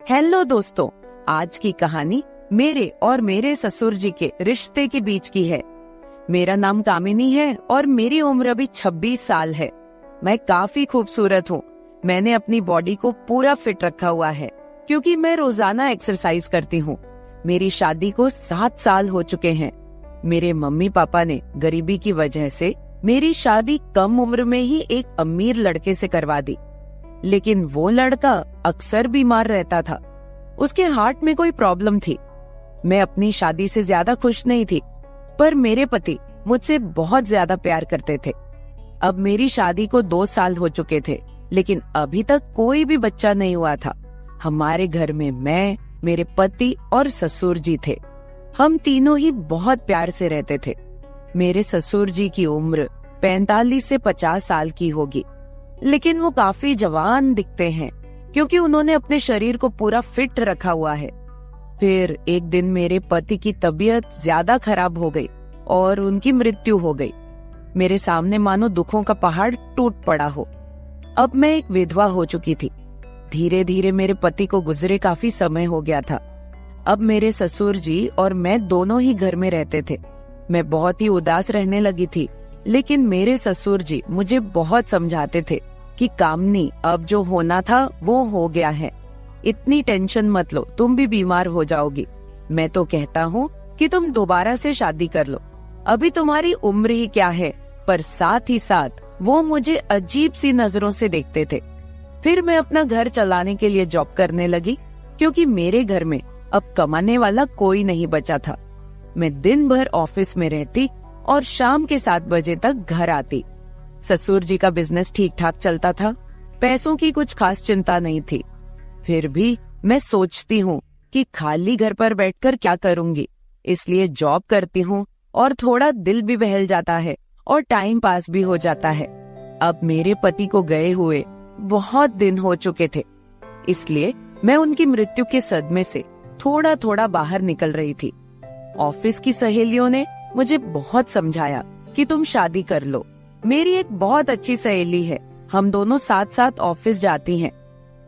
Hello दोस्तों, आज की कहानी मेरे और मेरे ससुर जी के रिश्ते के बीच की है। मेरा नाम कामिनी है और मेरी उम्र अभी 26 साल है। मैं काफी खूबसूरत हूँ। मैंने अपनी बॉडी को पूरा फिट रखा हुआ है क्योंकि मैं रोजाना एक्सरसाइज करती हूँ। मेरी शादी को 7 साल हो चुके हैं। मेरे मम्मी पापा ने गरीबी की वजह से मेरी शादी कम उम्र में ही एक अमीर लड़के से करवा दी, लेकिन वो लड़का अक्सर बीमार रहता था। उसके हार्ट में कोई प्रॉब्लम थी। मैं अपनी शादी से ज्यादा खुश नहीं थी, पर मेरे पति मुझसे बहुत ज्यादा प्यार करते थे। अब मेरी शादी को 2 साल हो चुके थे, लेकिन अभी तक कोई भी बच्चा नहीं हुआ था। हमारे घर में मैं, मेरे पति और ससुर जी थे। हम तीनों ही बहुत प्यार से रहते थे। मेरे ससुर जी की उम्र 45 से 50 साल की होगी, लेकिन वो काफी जवान दिखते हैं क्योंकि उन्होंने अपने शरीर को पूरा फिट रखा हुआ है। फिर एक दिन मेरे पति की तबीयत ज्यादा खराब हो गई और उनकी मृत्यु हो गई। मेरे सामने मानो दुखों का पहाड़ टूट पड़ा हो। अब मैं एक विधवा हो चुकी थी। धीरे धीरे मेरे पति को गुजरे काफी समय हो गया था। अब मेरे ससुर जी और मैं दोनों ही घर में रहते थे। मैं बहुत ही उदास रहने लगी थी, लेकिन मेरे ससुर जी मुझे बहुत समझाते थे कि कामनी, अब जो होना था वो हो गया है, इतनी टेंशन मत लो, तुम भी बीमार हो जाओगी। मैं तो कहता हूँ कि तुम दोबारा से शादी कर लो, अभी तुम्हारी उम्र ही क्या है। पर साथ ही साथ वो मुझे अजीब सी नजरों से देखते थे। फिर मैं अपना घर चलाने के लिए जॉब करने लगी क्योंकि मेरे घर में अब कमाने वाला कोई नहीं बचा था। मैं दिन भर ऑफिस में रहती और शाम के 7 बजे तक घर आती। ससुर जी का बिजनेस ठीक ठाक चलता था, पैसों की कुछ खास चिंता नहीं थी। फिर भी मैं सोचती हूँ कि खाली घर पर बैठकर क्या करूँगी, इसलिए जॉब करती हूँ और थोड़ा दिल भी बहल जाता है और टाइम पास भी हो जाता है। अब मेरे पति को गए हुए बहुत दिन हो चुके थे, इसलिए मैं उनकी मृत्यु के सदमे से थोड़ा थोड़ा बाहर निकल रही थी। ऑफिस की सहेलियों ने मुझे बहुत समझाया कि तुम शादी कर लो। मेरी एक बहुत अच्छी सहेली है, हम दोनों साथ साथ ऑफिस जाती हैं।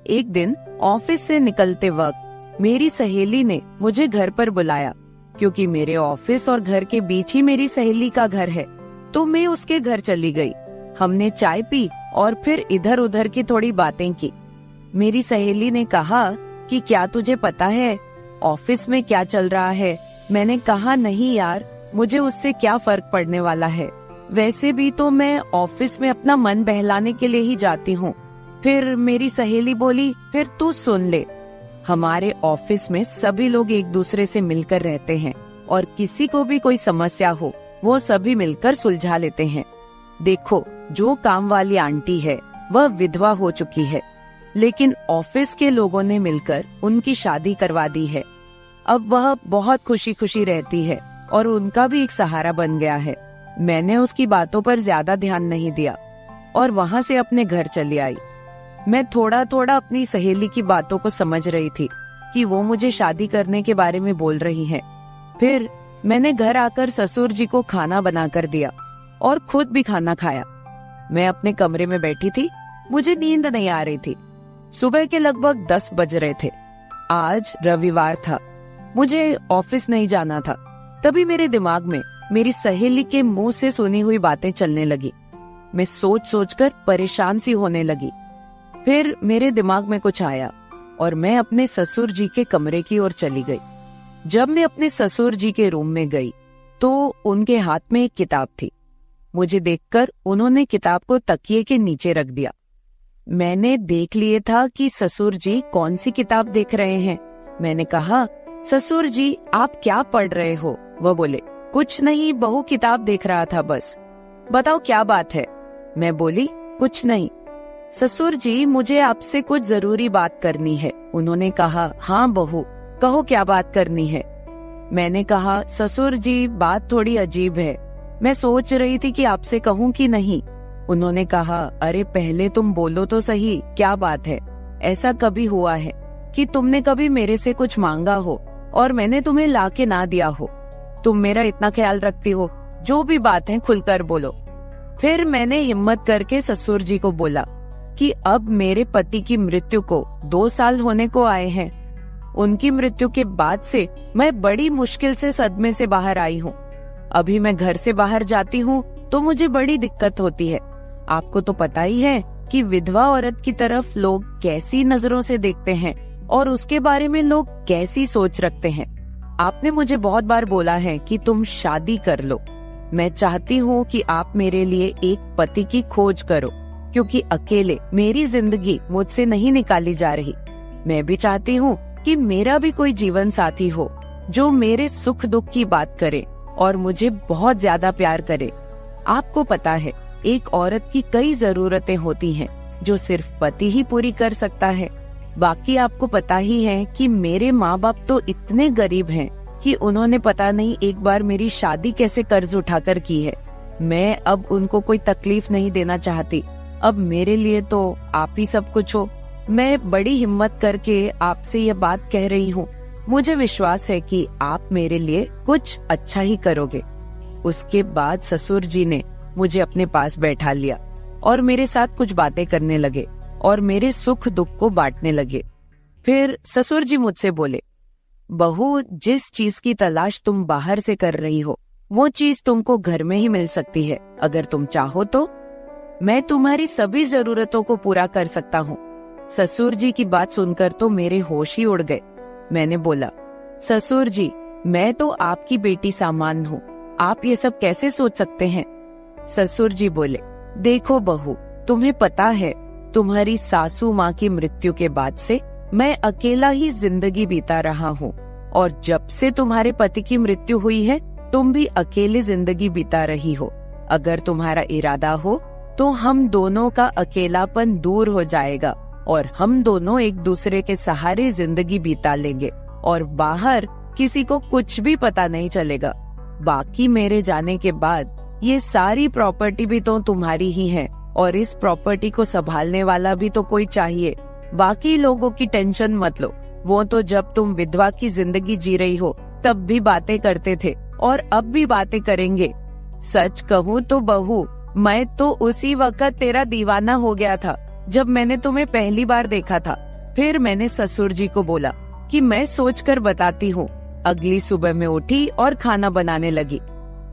एक दिन ऑफिस से निकलते वक्त मेरी सहेली ने मुझे घर पर बुलाया क्योंकि मेरे ऑफिस और घर के बीच ही मेरी सहेली का घर है। तो मैं उसके घर चली गई। हमने चाय पी और फिर इधर उधर की थोड़ी बातें की। मेरी सहेली ने कहा कि क्या तुझे पता है ऑफिस में क्या चल रहा है? मैंने कहा नहीं यार, मुझे उससे क्या फर्क पड़ने वाला है, वैसे भी तो मैं ऑफिस में अपना मन बहलाने के लिए ही जाती हूँ। फिर मेरी सहेली बोली, फिर तू सुन ले, हमारे ऑफिस में सभी लोग एक दूसरे से मिलकर रहते हैं और किसी को भी कोई समस्या हो वो सभी मिलकर सुलझा लेते हैं। देखो, जो काम वाली आंटी है वह विधवा हो चुकी है, लेकिन ऑफिस के लोगों ने मिलकर उनकी शादी करवा दी है। अब वह बहुत खुशी खुशी रहती है और उनका भी एक सहारा बन गया है। मैंने उसकी बातों पर ज्यादा ध्यान नहीं दिया और वहाँ से अपने घर चली आई। मैं थोड़ा थोड़ा अपनी सहेली की बातों को समझ रही थी कि वो मुझे शादी करने के बारे में बोल रही है। फिर मैंने घर आकर ससुर जी को खाना बनाकर दिया और खुद भी खाना खाया। मैं अपने कमरे में बैठी थी, मुझे नींद नहीं आ रही थी। सुबह के लगभग 10 बज रहे थे। आज रविवार था, मुझे ऑफिस नहीं जाना था। तभी मेरे दिमाग में मेरी सहेली के मुंह से सुनी हुई बातें चलने लगी। मैं सोच सोचकर परेशान सी होने लगी। फिर मेरे दिमाग में कुछ आया और मैं अपने ससुर जी के कमरे की ओर चली गई। जब मैं अपने ससुर जी के रूम में गई तो उनके हाथ में एक किताब थी। मुझे देखकर उन्होंने किताब को तकिए के नीचे रख दिया। मैंने देख लिए था कि ससुर जी कौन सी किताब देख रहे हैं। मैंने कहा, ससुर जी आप क्या पढ़ रहे हो? वह बोले, कुछ नहीं बहू, किताब देख रहा था बस। बताओ क्या बात है? मैं बोली, कुछ नहीं। ससुर जी मुझे आपसे कुछ जरूरी बात करनी है। उन्होंने कहा, हाँ बहू कहो क्या बात करनी है। मैंने कहा, ससुर जी बात थोड़ी अजीब है, मैं सोच रही थी कि आपसे कहूँ कि नहीं। उन्होंने कहा, अरे पहले तुम बोलो तो सही, क्या बात है? ऐसा कभी हुआ है कि तुमने कभी मेरे से कुछ मांगा हो और मैंने तुम्हें ला के ना दिया हो? तुम मेरा इतना ख्याल रखती हो, जो भी बात है खुलकर बोलो। फिर मैंने हिम्मत करके ससुर जी को बोला कि अब मेरे पति की मृत्यु को 2 साल होने को आए हैं उनकी मृत्यु के बाद से मैं बड़ी मुश्किल से सदमे से बाहर आई हूँ। अभी मैं घर से बाहर जाती हूँ तो मुझे बड़ी दिक्कत होती है। आपको तो पता ही है कि विधवा औरत की तरफ लोग कैसी नजरों से देखते हैं और उसके बारे में लोग कैसी सोच रखते हैं। आपने मुझे बहुत बार बोला है कि तुम शादी कर लो। मैं चाहती हूँ कि आप मेरे लिए एक पति की खोज करो, क्योंकि अकेले मेरी जिंदगी मुझसे नहीं निकाली जा रही। मैं भी चाहती हूँ कि मेरा भी कोई जीवन साथी हो जो मेरे सुख दुख की बात करे और मुझे बहुत ज्यादा प्यार करे। आपको पता है, एक औरत की कई जरूरतें होती हैं जो सिर्फ पति ही पूरी कर सकता है। बाकी आपको पता ही है कि मेरे माँ बाप तो इतने गरीब हैं कि उन्होंने पता नहीं एक बार मेरी शादी कैसे कर्ज उठाकर की है। मैं अब उनको कोई तकलीफ नहीं देना चाहती। अब मेरे लिए तो आप ही सब कुछ हो। मैं बड़ी हिम्मत करके आपसे ये बात कह रही हूँ। मुझे विश्वास है कि आप मेरे लिए कुछ अच्छा ही करोगे। उसके बाद ससुर जी ने मुझे अपने पास बैठा लिया और मेरे साथ कुछ बातें करने लगे और मेरे सुख दुख को बांटने लगे। फिर ससुर जी मुझसे बोले, बहू, जिस चीज की तलाश तुम बाहर से कर रही हो वो चीज तुमको घर में ही मिल सकती है। अगर तुम चाहो तो मैं तुम्हारी सभी जरूरतों को पूरा कर सकता हूँ। ससुर जी की बात सुनकर तो मेरे होश ही उड़ गए। मैंने बोला, ससुर जी, मैं तो आपकी बेटी सामान हूँ, आप ये सब कैसे सोच सकते हैं? ससुर जी बोले, देखो बहू, तुम्हें पता है तुम्हारी सासू माँ की मृत्यु के बाद से मैं अकेला ही जिंदगी बीता रहा हूँ, और जब से तुम्हारे पति की मृत्यु हुई है तुम भी अकेले जिंदगी बीता रही हो। अगर तुम्हारा इरादा हो तो हम दोनों का अकेलापन दूर हो जाएगा और हम दोनों एक दूसरे के सहारे जिंदगी बिता लेंगे और बाहर किसी को कुछ भी पता नहीं चलेगा। बाकी मेरे जाने के बाद ये सारी प्रॉपर्टी भी तो तुम्हारी ही है और इस प्रॉपर्टी को संभालने वाला भी तो कोई चाहिए। बाकी लोगों की टेंशन मत लो, वो तो जब तुम विधवा की जिंदगी जी रही हो तब भी बातें करते थे और अब भी बातें करेंगे। सच कहूँ तो बहू, मैं तो उसी वक्त तेरा दीवाना हो गया था जब मैंने तुम्हें पहली बार देखा था। फिर मैंने ससुर जी को बोला कि मैं सोचकर बताती हूँ। अगली सुबह मैं उठी और खाना बनाने लगी।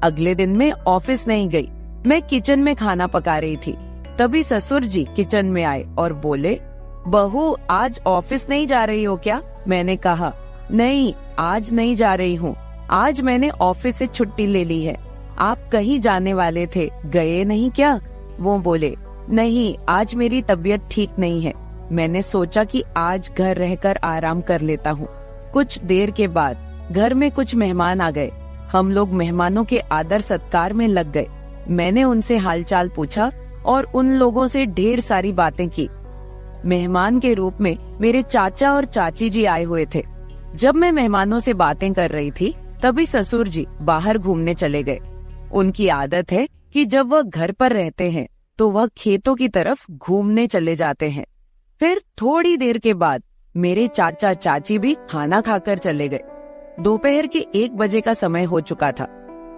अगले दिन मैं ऑफिस नहीं गई, मैं किचन में खाना पका रही थी। तभी ससुर जी किचन में आए और बोले, बहू, आज ऑफिस नहीं जा रही हो क्या? मैंने कहा, नहीं, आज नहीं जा रही हूँ। आज मैंने ऑफिस से छुट्टी ले ली है। आप कहीं जाने वाले थे, गए नहीं क्या? वो बोले, नहीं, आज मेरी तबीयत ठीक नहीं है। मैंने सोचा कि आज घर रहकर आराम कर लेता हूँ। कुछ देर के बाद घर में कुछ मेहमान आ गए। हम लोग मेहमानों के आदर सत्कार में लग गए। मैंने उनसे हालचाल पूछा और उन लोगों से ढेर सारी बातें की। मेहमान के रूप में मेरे चाचा और चाची जी आए हुए थे। जब मैं मेहमानों से बातें कर रही थी तभी ससुर जी बाहर घूमने चले गए। उनकी आदत है कि जब वह घर पर रहते हैं तो वह खेतों की तरफ घूमने चले जाते हैं। फिर थोड़ी देर के बाद मेरे चाचा चाची भी खाना खाकर चले गए। दोपहर के 1 बजे का समय हो चुका था।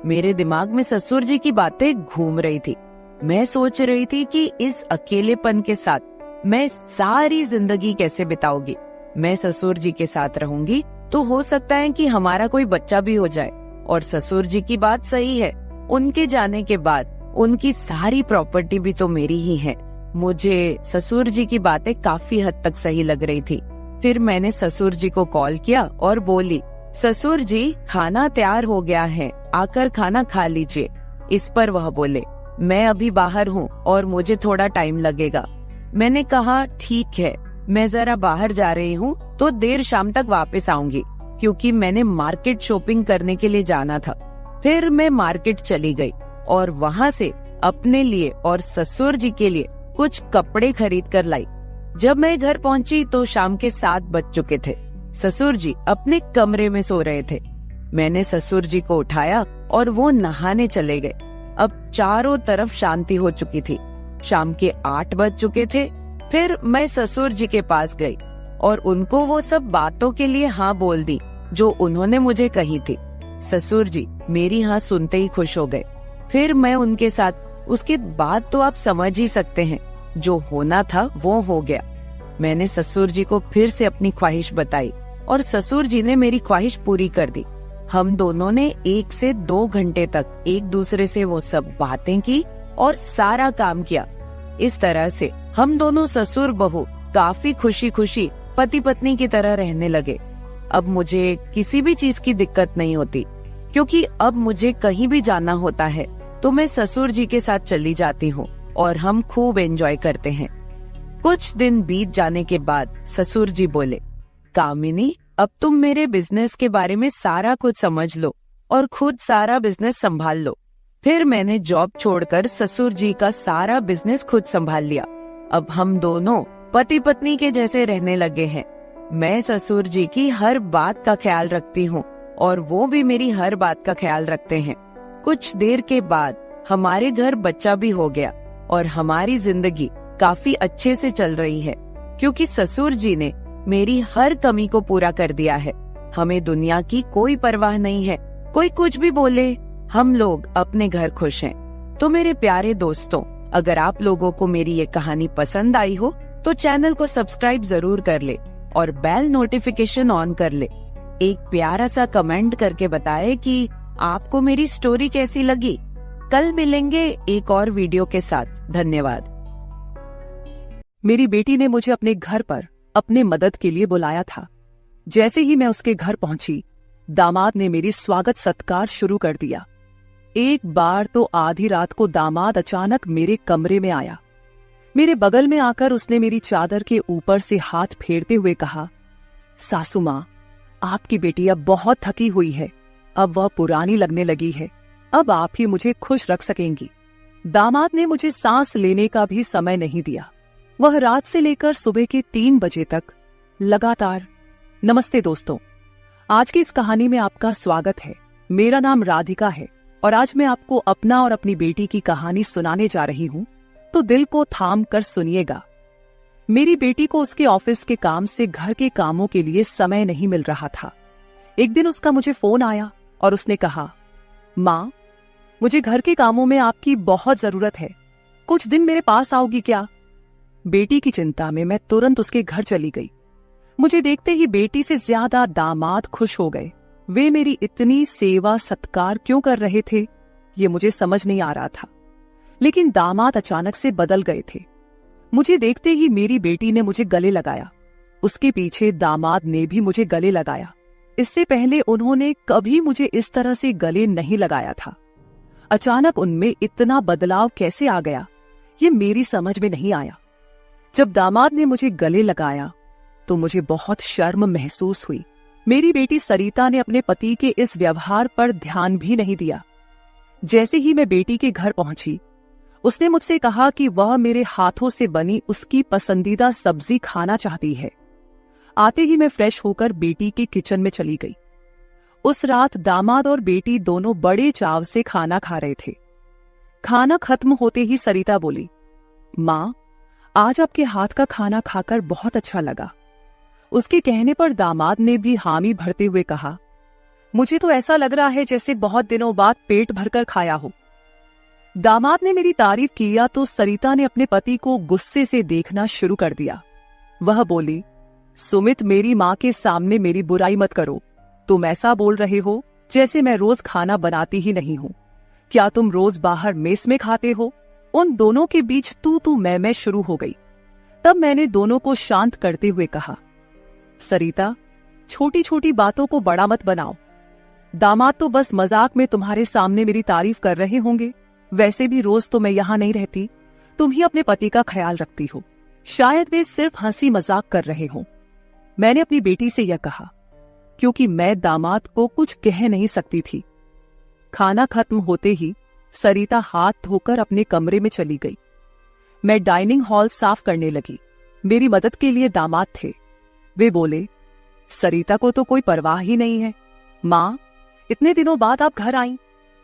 मेरे दिमाग में ससुर जी की बातें घूम रही थी। मैं सोच रही थी कि इस अकेलेपन के साथ मैं सारी जिंदगी कैसे बिताऊंगी। मैं ससुर जी के साथ रहूंगी तो हो सकता है कि हमारा कोई बच्चा भी हो जाए। और ससुर जी की बात सही है, उनके जाने के बाद उनकी सारी प्रॉपर्टी भी तो मेरी ही है। मुझे ससुर जी की बातें काफी हद तक सही लग रही थी। फिर मैंने ससुर जी को कॉल किया और बोली, ससुर जी, खाना तैयार हो गया है, आकर खाना खा लीजिए। इस पर वह बोले, मैं अभी बाहर हूँ और मुझे थोड़ा टाइम लगेगा। मैंने कहा, ठीक है, मैं जरा बाहर जा रही हूँ तो देर शाम तक वापस आऊंगी, क्योंकि मैंने मार्केट शॉपिंग करने के लिए जाना था। फिर मैं मार्केट चली गई और वहाँ से अपने लिए और ससुर जी के लिए कुछ कपड़े खरीद कर लाई। जब मैं घर पहुँची तो शाम के 7 बज चुके थे। ससुर जी अपने कमरे में सो रहे थे। मैंने ससुर जी को उठाया और वो नहाने चले गए। अब चारों तरफ शांति हो चुकी थी। शाम के 8 बज चुके थे। फिर मैं ससुर जी के पास गई और उनको वो सब बातों के लिए हाँ बोल दी जो उन्होंने मुझे कही थी। ससुर जी मेरी हाँ सुनते ही खुश हो गए। फिर मैं उनके साथ, उसके बाद तो आप समझ ही सकते हैं, जो होना था वो हो गया। मैंने ससुर जी को फिर से अपनी ख्वाहिश बताई और ससुर जी ने मेरी ख्वाहिश पूरी कर दी। हम दोनों ने 1 से 2 घंटे तक एक दूसरे से वो सब बातें की और सारा काम किया। इस तरह से हम दोनों ससुर बहू काफी खुशी खुशी पति पत्नी की तरह रहने लगे। अब मुझे किसी भी चीज की दिक्कत नहीं होती, क्योंकि अब मुझे कहीं भी जाना होता है तो मैं ससुर जी के साथ चली जाती हूँ और हम खूब एंजॉय करते हैं। कुछ दिन बीत जाने के बाद ससुर जी बोले, कामिनी, अब तुम मेरे बिजनेस के बारे में सारा कुछ समझ लो और खुद सारा बिजनेस संभाल लो। फिर मैंने जॉब छोड़कर ससुर जी का सारा बिजनेस खुद संभाल लिया। अब हम दोनों पति पत्नी के जैसे रहने लगे हैं। मैं ससुर जी की हर बात का ख्याल रखती हूँ और वो भी मेरी हर बात का ख्याल रखते हैं। कुछ देर के बाद हमारे घर बच्चा भी हो गया और हमारी जिंदगी काफी अच्छे से चल रही है, क्योंकि ससुर जी ने मेरी हर कमी को पूरा कर दिया है। हमें दुनिया की कोई परवाह नहीं है, कोई कुछ भी बोले, हम लोग अपने घर खुश हैं। तो मेरे प्यारे दोस्तों, अगर आप लोगों को मेरी ये कहानी पसंद आई हो तो चैनल को सब्सक्राइब जरूर कर ले और बेल नोटिफिकेशन ऑन कर ले। एक प्यारा सा कमेंट करके बताएं कि आपको मेरी स्टोरी कैसी लगी। कल मिलेंगे एक और वीडियो के साथ। धन्यवाद। मेरी बेटी ने मुझे अपने घर पर अपने मदद के लिए बुलाया था। जैसे ही मैं उसके घर पहुंची, दामाद ने मेरी स्वागत सत्कार शुरू कर दिया। एक बार तो आधी रात को दामाद अचानक मेरे कमरे में आया। मेरे बगल में आकर उसने मेरी चादर के ऊपर से हाथ फेरते हुए कहा, सासू माँ, आपकी बेटी अब बहुत थकी हुई है, अब वह पुरानी लगने लगी है, अब आप ही मुझे खुश रख सकेंगी। दामाद ने मुझे सांस लेने का भी समय नहीं दिया। वह रात से लेकर सुबह के 3 बजे तक लगातार। नमस्ते दोस्तों, आज की इस कहानी में आपका स्वागत है। मेरा नाम राधिका है और आज मैं आपको अपना और अपनी बेटी की कहानी सुनाने जा रही हूँ, तो दिल को थाम कर सुनिएगा। मेरी बेटी को उसके ऑफिस के काम से घर के कामों के लिए समय नहीं मिल रहा था। एक दिन उसका मुझे फोन आया और उसने कहा, माँ, मुझे घर के कामों में आपकी बहुत जरूरत है, कुछ दिन मेरे पास आओगी क्या? बेटी की चिंता में मैं तुरंत उसके घर चली गई। मुझे देखते ही बेटी से ज्यादा दामाद खुश हो गए। वे मेरी इतनी सेवा सत्कार क्यों कर रहे थे, ये मुझे समझ नहीं आ रहा था। लेकिन दामाद अचानक से बदल गए थे। मुझे देखते ही मेरी बेटी ने मुझे गले लगाया। उसके पीछे दामाद ने भी मुझे गले लगाया। इससे पहले उन्होंने कभी मुझे इस तरह से गले नहीं लगाया था। अचानक उनमें इतना बदलाव कैसे आ गया, ये मेरी समझ में नहीं आया। जब दामाद ने मुझे गले लगाया तो मुझे बहुत शर्म महसूस हुई। मेरी बेटी सरिता ने अपने पति के इस व्यवहार पर ध्यान भी नहीं दिया। जैसे ही मैं बेटी के घर पहुंची, उसने मुझसे कहा कि वह मेरे हाथों से बनी उसकी पसंदीदा सब्जी खाना चाहती है। आते ही मैं फ्रेश होकर बेटी के किचन में चली गई। उस रात दामाद और बेटी दोनों बड़े चाव से खाना खा रहे थे। खाना खत्म होते ही सरिता बोली, माँ, आज आपके हाथ का खाना खाकर बहुत अच्छा लगा। उसके कहने पर दामाद ने भी हामी भरते हुए कहा, मुझे तो ऐसा लग रहा है जैसे बहुत दिनों बाद पेट भरकर खाया हो। दामाद ने मेरी तारीफ किया तो सरिता ने अपने पति को गुस्से से देखना शुरू कर दिया। वह बोली, सुमित, मेरी माँ के सामने मेरी बुराई मत करो। तुम ऐसा बोल रहे हो जैसे मैं रोज खाना बनाती ही नहीं हूँ। क्या तुम रोज बाहर मेस में खाते हो? उन दोनों के बीच तू मैं शुरू हो गई। तब मैंने दोनों को शांत करते हुए कहा, सरिता, छोटी छोटी बातों को बड़ा मत बनाओ। दामाद तो बस मजाक में तुम्हारे सामने मेरी तारीफ कर रहे होंगे। वैसे भी रोज तो मैं यहाँ नहीं रहती, तुम ही अपने पति का ख्याल रखती हो। शायद वे सिर्फ हंसी मजाक कर रहे हों। मैंने अपनी बेटी से यह कहा क्योंकि मैं दामाद को कुछ कह नहीं सकती थी। खाना खत्म होते ही सरिता हाथ धोकर अपने कमरे में चली गई। मैं डाइनिंग हॉल साफ करने लगी। मेरी मदद के लिए दामाद थे। वे बोले, सरिता को तो कोई परवाह ही नहीं है। माँ, इतने दिनों बाद आप घर आईं,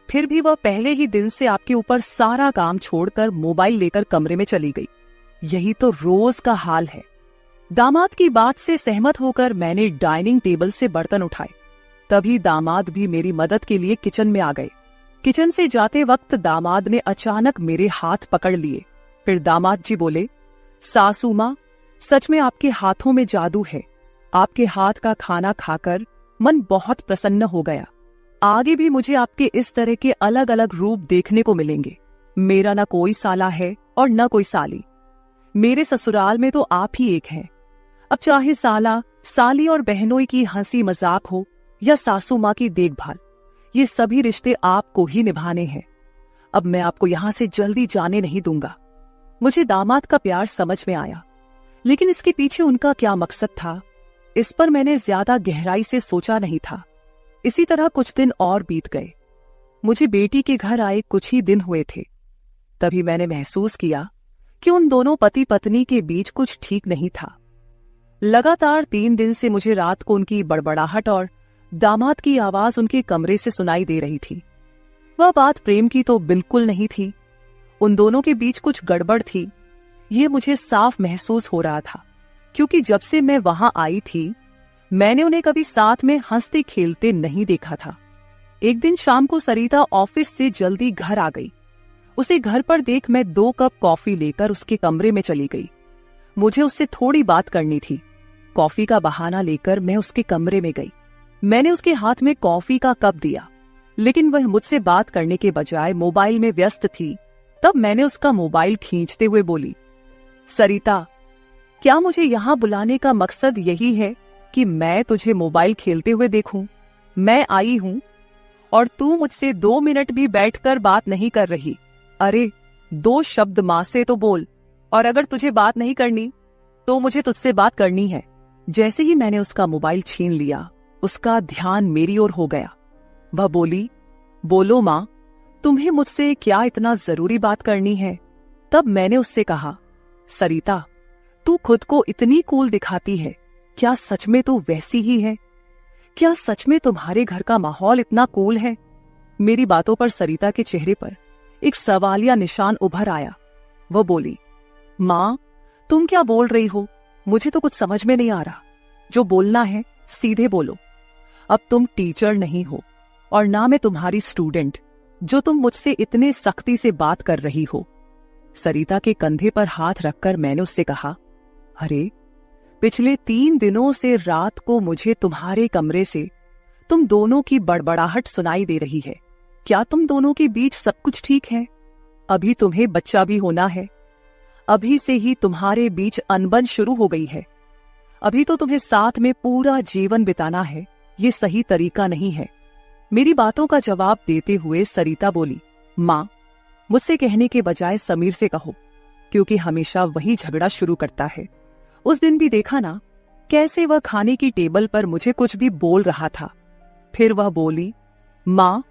फिर भी वह पहले ही दिन से आपके ऊपर सारा काम छोड़कर मोबाइल लेकर कमरे में चली गई। यही तो रोज का हाल है। दामाद की बात से सहमत होकर मैंने डाइनिंग टेबल से बर्तन उठाए। तभी दामाद भी मेरी मदद के लिए किचन में आ गए। किचन से जाते वक्त दामाद ने अचानक मेरे हाथ पकड़ लिए। फिर दामाद जी बोले, सासू माँ, सच में आपके हाथों में जादू है। आपके हाथ का खाना खाकर मन बहुत प्रसन्न हो गया। आगे भी मुझे आपके इस तरह के अलग अलग रूप देखने को मिलेंगे। मेरा न कोई साला है और न कोई साली। मेरे ससुराल में तो आप ही एक हैं। अब चाहे साला, साली और बहनोई की हंसी मजाक हो या सासू माँ की देखभाल, ये सभी रिश्ते आपको ही निभाने हैं। अब मैं आपको यहां से जल्दी जाने नहीं दूंगा। मुझे दामाद का प्यार समझ में आया, लेकिन इसके पीछे उनका क्या मकसद था, इस पर मैंने ज्यादा गहराई से सोचा नहीं था। इसी तरह कुछ दिन और बीत गए। मुझे बेटी के घर आए कुछ ही दिन हुए थे, तभी मैंने महसूस किया कि उन दोनों पति पत्नी के बीच कुछ ठीक नहीं था। लगातार 3 दिन से मुझे रात को उनकी बड़बड़ाहट और दामाद की आवाज उनके कमरे से सुनाई दे रही थी। वह बात प्रेम की तो बिल्कुल नहीं थी। उन दोनों के बीच कुछ गड़बड़ थी, ये मुझे साफ महसूस हो रहा था, क्योंकि जब से मैं वहां आई थी मैंने उन्हें कभी साथ में हंसते खेलते नहीं देखा था। एक दिन शाम को सरिता ऑफिस से जल्दी घर आ गई। उसे घर पर देख मैं 2 कप कॉफी लेकर उसके कमरे में चली गई। मुझे उससे थोड़ी बात करनी थी। कॉफी का बहाना लेकर मैं उसके कमरे में गई। मैंने उसके हाथ में कॉफी का कप दिया, लेकिन वह मुझसे बात करने के बजाय मोबाइल में व्यस्त थी। तब मैंने उसका मोबाइल खींचते हुए बोली, सरिता, क्या मुझे यहाँ बुलाने का मकसद यही है कि मैं तुझे मोबाइल खेलते हुए देखूं? मैं आई हूं और तू मुझसे 2 मिनट भी बैठकर बात नहीं कर रही। अरे 2 शब्द मां से तो बोल, और अगर तुझे बात नहीं करनी तो मुझे तुझसे बात करनी है। जैसे ही मैंने उसका मोबाइल छीन लिया, उसका ध्यान मेरी ओर हो गया। वह बोली, बोलो मां, तुम्हें मुझसे क्या इतना जरूरी बात करनी है? तब मैंने उससे कहा, सरिता, तू खुद को इतनी कूल दिखाती है, क्या सच में तू वैसी ही है? क्या सच में तुम्हारे घर का माहौल इतना कूल है? मेरी बातों पर सरिता के चेहरे पर एक सवालिया निशान उभर आया। वह बोली, मां, तुम क्या बोल रही हो? मुझे तो कुछ समझ में नहीं आ रहा। जो बोलना है सीधे बोलो। अब तुम टीचर नहीं हो और ना मैं तुम्हारी स्टूडेंट, जो तुम मुझसे इतने सख्ती से बात कर रही हो। सरिता के कंधे पर हाथ रखकर मैंने उससे कहा, अरे पिछले 3 दिनों से रात को मुझे तुम्हारे कमरे से तुम दोनों की बड़बड़ाहट सुनाई दे रही है। क्या तुम दोनों के बीच सब कुछ ठीक है? अभी तुम्हें बच्चा भी होना है। अभी से ही तुम्हारे बीच अनबन शुरू हो गई है। अभी तो तुम्हें साथ में पूरा जीवन बिताना है। ये सही तरीका नहीं है। मेरी बातों का जवाब देते हुए सरिता बोली, मां, मुझसे कहने के बजाय समीर से कहो, क्योंकि हमेशा वही झगड़ा शुरू करता है। उस दिन भी देखा ना, कैसे वह खाने की टेबल पर मुझे कुछ भी बोल रहा था। फिर वह बोली, मां,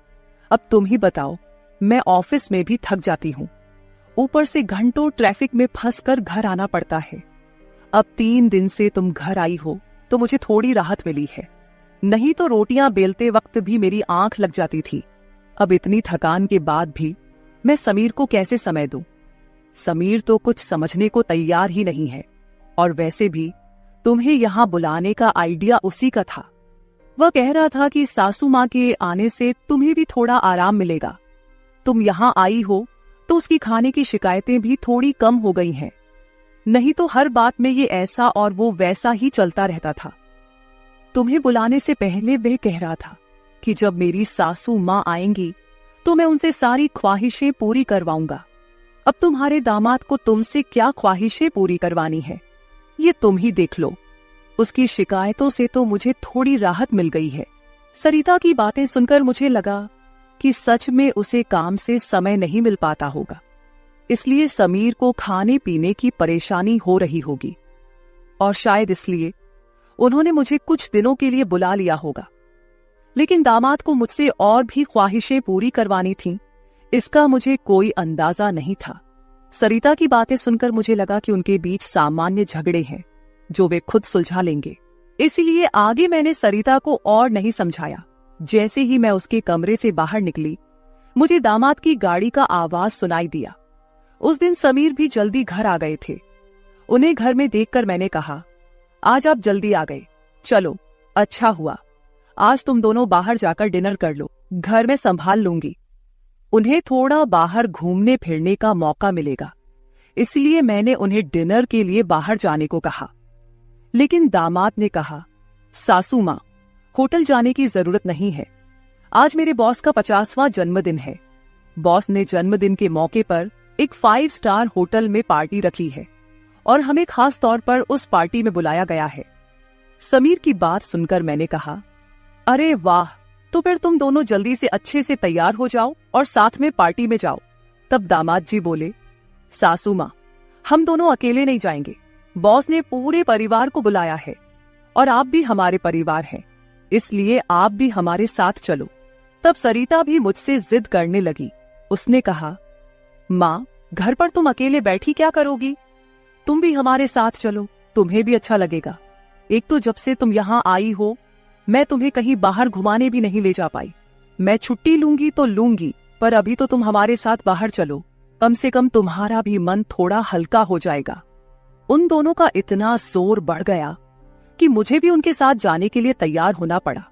अब तुम ही बताओ, मैं ऑफिस में भी थक जाती हूँ। ऊपर से घंटों ट्रैफिक में फंसकर घर आना पड़ता है। अब 3 दिन से तुम घर आई हो तो मुझे थोड़ी राहत मिली है, नहीं तो रोटियां बेलते वक्त भी मेरी आंख लग जाती थी। अब इतनी थकान के बाद भी मैं समीर को कैसे समय दूं? समीर तो कुछ समझने को तैयार ही नहीं है। और वैसे भी तुम्हें यहां बुलाने का आइडिया उसी का था। वह कह रहा था कि सासू मां के आने से तुम्हें भी थोड़ा आराम मिलेगा। तुम यहां आई हो तो उसकी खाने की शिकायतें भी थोड़ी कम हो गई हैं। नहीं तो हर बात में ये ऐसा और वो वैसा ही चलता रहता था। तुम्हें बुलाने से पहले वह कह रहा था कि जब मेरी सासू मां आएंगी तो मैं उनसे सारी ख्वाहिशें पूरी करवाऊंगा। अब तुम्हारे दामाद को तुमसे क्या ख्वाहिशें पूरी करवानी है, ये तुम ही देख लो। उसकी शिकायतों से तो मुझे थोड़ी राहत मिल गई है। सरिता की बातें सुनकर मुझे लगा कि सच में उसे काम से समय नहीं मिल पाता होगा, इसलिए समीर को खाने पीने की परेशानी हो रही होगी, और शायद इसलिए उन्होंने मुझे कुछ दिनों के लिए बुला लिया होगा। लेकिन दामाद को मुझसे और भी ख्वाहिशें पूरी करवानी थीं, इसका मुझे कोई अंदाजा नहीं था। सरिता की बातें सुनकर मुझे लगा कि उनके बीच सामान्य झगड़े हैं जो वे खुद सुलझा लेंगे। इसीलिए आगे मैंने सरिता को और नहीं समझाया। जैसे ही मैं उसके कमरे से बाहर निकली, मुझे दामाद की गाड़ी का आवाज सुनाई दिया। उस दिन समीर भी जल्दी घर आ गए थे। उन्हें घर में देखकर मैंने कहा, आज आप जल्दी आ गए, चलो अच्छा हुआ। आज तुम दोनों बाहर जाकर डिनर कर लो, घर में संभाल लूंगी। उन्हें थोड़ा बाहर घूमने फिरने का मौका मिलेगा, इसलिए मैंने उन्हें डिनर के लिए बाहर जाने को कहा। लेकिन दामाद ने कहा, सासू माँ, होटल जाने की जरूरत नहीं है। आज मेरे बॉस का 50वां जन्मदिन है। बॉस ने जन्मदिन के मौके पर एक 5 स्टार होटल में पार्टी रखी है और हमें खास तौर पर उस पार्टी में बुलाया गया है। समीर की बात सुनकर मैंने कहा, अरे वाह, तो फिर तुम दोनों जल्दी से अच्छे से तैयार हो जाओ और साथ में पार्टी में जाओ। तब दामाद जी बोले, सासू माँ, हम दोनों अकेले नहीं जाएंगे। बॉस ने पूरे परिवार को बुलाया है और आप भी हमारे परिवार हैं, इसलिए आप भी हमारे साथ चलो। तब सरिता भी मुझसे जिद करने लगी। उसने कहा, माँ, घर पर तुम अकेले बैठी क्या करोगी? तुम भी हमारे साथ चलो, तुम्हें भी अच्छा लगेगा। एक तो जब से तुम यहाँ आई हो, मैं तुम्हें कहीं बाहर घुमाने भी नहीं ले जा पाई। मैं छुट्टी लूंगी तो लूंगी, पर अभी तो तुम हमारे साथ बाहर चलो, कम से कम तुम्हारा भी मन थोड़ा हल्का हो जाएगा। उन दोनों का इतना जोर बढ़ गया कि मुझे भी उनके साथ जाने के लिए तैयार होना पड़ा।